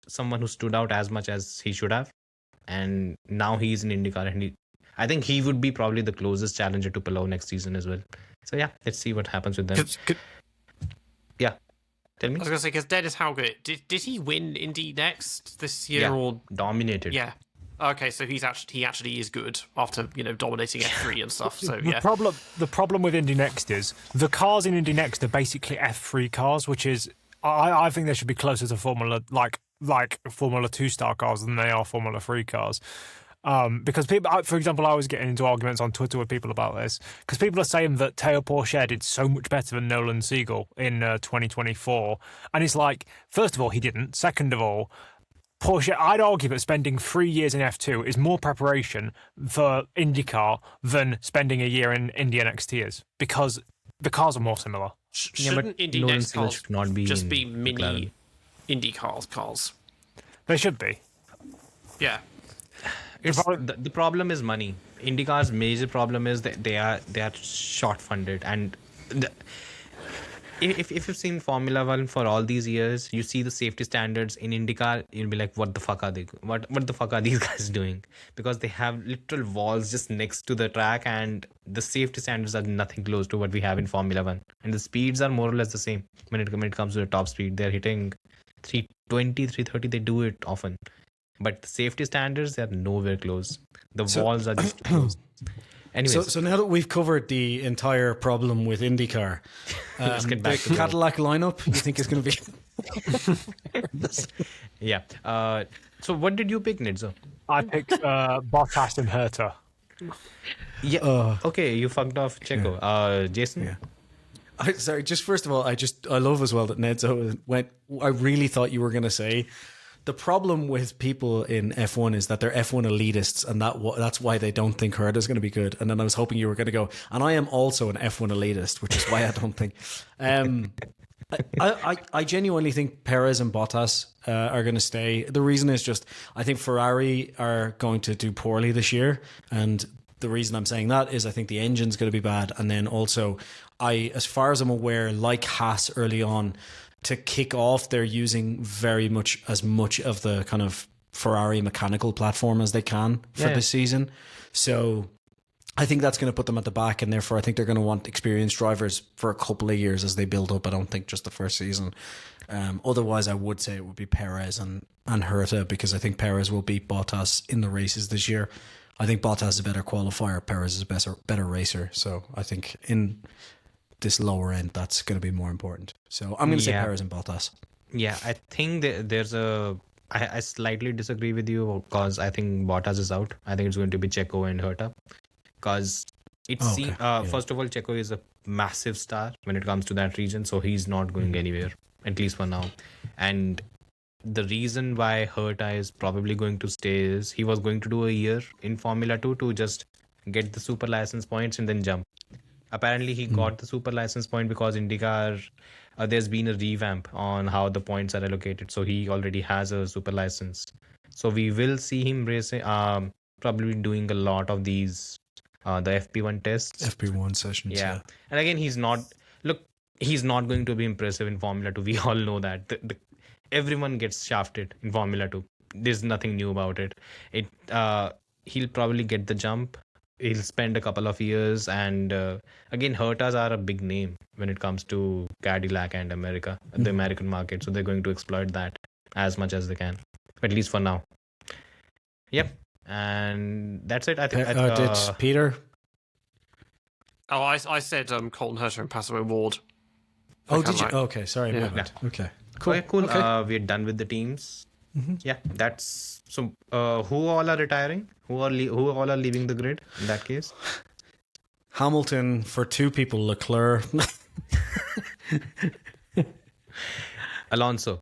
someone who stood out as much as he should have, and now he's in IndyCar, and I think he would be probably the closest challenger to Palou next season as well. So yeah, let's see what happens with them. Yeah, tell me. I was gonna say, because Dennis Hauger, did he win Indy next this year or dominated? Yeah. Okay, so he actually is good after dominating F3 and stuff. So the problem with Indy Next is the cars in Indy Next are basically F3 cars, which is I think they should be closer to Formula like Formula 2 star cars than they are Formula 3 cars. Because people, for example, I was getting into arguments on Twitter with people about this because people are saying that Teo Pourchaire did so much better than Nolan Siegel in 2024, and it's like, first of all, he didn't. Second of all, Porsche, I'd argue that spending 3 years in F2 is more preparation for IndyCar than spending a year in Indy NXT is, because the cars are more similar. Shouldn't Indy Next cars not just be mini IndyCar cars? They should be. Yeah. The problem is money. IndyCar's major problem is that they are short funded, and if you've seen Formula One for all these years, you see the safety standards in IndyCar, you'll be like, what the fuck are they? What the fuck are these guys doing? Because they have literal walls just next to the track, and the safety standards are nothing close to what we have in Formula One, and the speeds are more or less the same when it comes to the top speed. They're hitting 320, 330. They do it often, but the safety standards, they're nowhere close. The walls are just close. Anyways. So now that we've covered the entire problem with IndyCar, Let's get back the to Cadillac lineup, you think is going to be? Yeah. So what did you pick, Nidzo? I picked Bottas and Herta. Yeah. Okay, you fucked off Checo. Jason? Yeah. Sorry, just first of all, I love as well that Nedzo went. I really thought you were going to say the problem with people in F1 is that they're F1 elitists, and that's why they don't think Herta is going to be good. And then I was hoping you were going to go, and I am also an F1 elitist, which is why I don't think. I genuinely think Perez and Bottas are going to stay. The reason is just I think Ferrari are going to do poorly this year, and the reason I'm saying that is I think the engine's going to be bad, and then also as far as I'm aware, like Haas early on, to kick off, they're using very much of the kind of Ferrari mechanical platform as they can for this season. So I think that's going to put them at the back, and therefore I think they're going to want experienced drivers for a couple of years as they build up. I don't think just the first season. Otherwise, I would say it would be Perez and Herta, because I think Perez will beat Bottas in the races this year. I think Bottas is a better qualifier. Perez is a better racer. So I think in this lower end, that's going to be more important. So I'm going to say Perez and Bottas. Yeah, I think there's I slightly disagree with you, because I think Bottas is out. I think it's going to be Checo and Herta. Because first of all, Checo is a massive star when it comes to that region, so he's not going anywhere, at least for now. And the reason why Herta is probably going to stay is he was going to do a year in Formula 2 to just get the super license points and then jump. Apparently, he got the super license point because IndyCar, there's been a revamp on how the points are allocated. So he already has a super license. So we will see him racing, probably doing a lot of these, the FP1 tests. FP1 sessions, yeah. And again, he's not going to be impressive in Formula 2. We all know that. Everyone gets shafted in Formula 2. There's nothing new about it. He'll probably get the jump. He'll spend a couple of years, and again, Hertas are a big name when it comes to Cadillac and the American market, so they're going to exploit that as much as they can, at least for now. Yep, and that's it. I think. Did Peter? Oh, I said Colton Herta and Paso Ward. Oh, did you? Okay, sorry. Yeah. Okay, cool. Okay, cool. Okay. We're done with the teams. Yeah, that's so. Who all are retiring? Who all are leaving the grid in that case? Hamilton for two people. Leclerc. Alonso,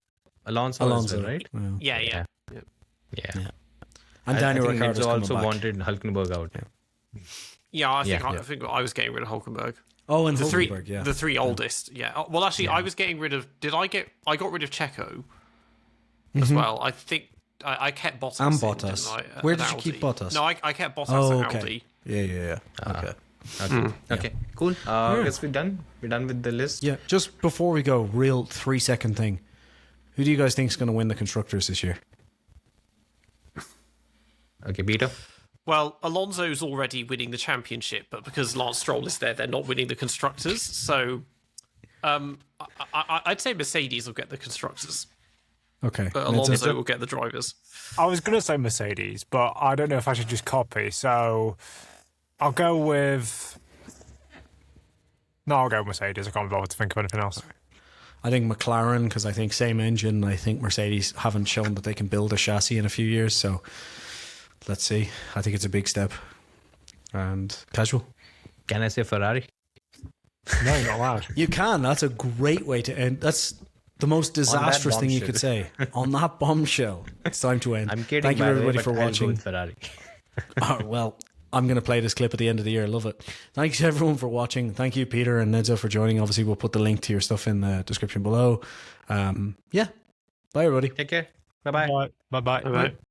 right? Yeah. And Daniel Ricciardo also wanted Hülkenberg out. Yeah, I think I was getting rid of Hülkenberg. Oh, and the Hülkenberg, the three oldest. Yeah. Well, actually, I was getting rid of. I got rid of Checo as well. I think I kept Bottas. And Bottas. Where did you keep Bottas? No, I kept Bottas and Audi. Yeah. Okay. Cool. I guess we're done. We're done with the list. Yeah. Just before we go, real 3-second thing. Who do you guys think is going to win the constructors this year? Okay, Peter. Well, Alonso's already winning the championship, but because Lance Stroll is there, they're not winning the constructors. So, I'd say Mercedes will get the constructors. Okay. But Alonso will get the drivers. I was going to say Mercedes, but I don't know if I should just copy. So I'll go with Mercedes. I can't bother to think of anything else. I think McLaren, because I think same engine. I think Mercedes haven't shown that they can build a chassis in a few years. So let's see. I think it's a big step. And casual. Can I say Ferrari? No, you're not allowed. You can. That's a great way to end. That's the most disastrous thing you could say. On that bombshell. It's time to end. I'm kidding. Thank you, everybody, for I'll go watching. with Ferrari. Oh, well, I'm going to play this clip at the end of the year. Love it. Thanks, everyone, for watching. Thank you, Peter and Nedzo, for joining. Obviously, we'll put the link to your stuff in the description below. Yeah. Bye, everybody. Take care. Bye-bye. Bye. Bye. Bye.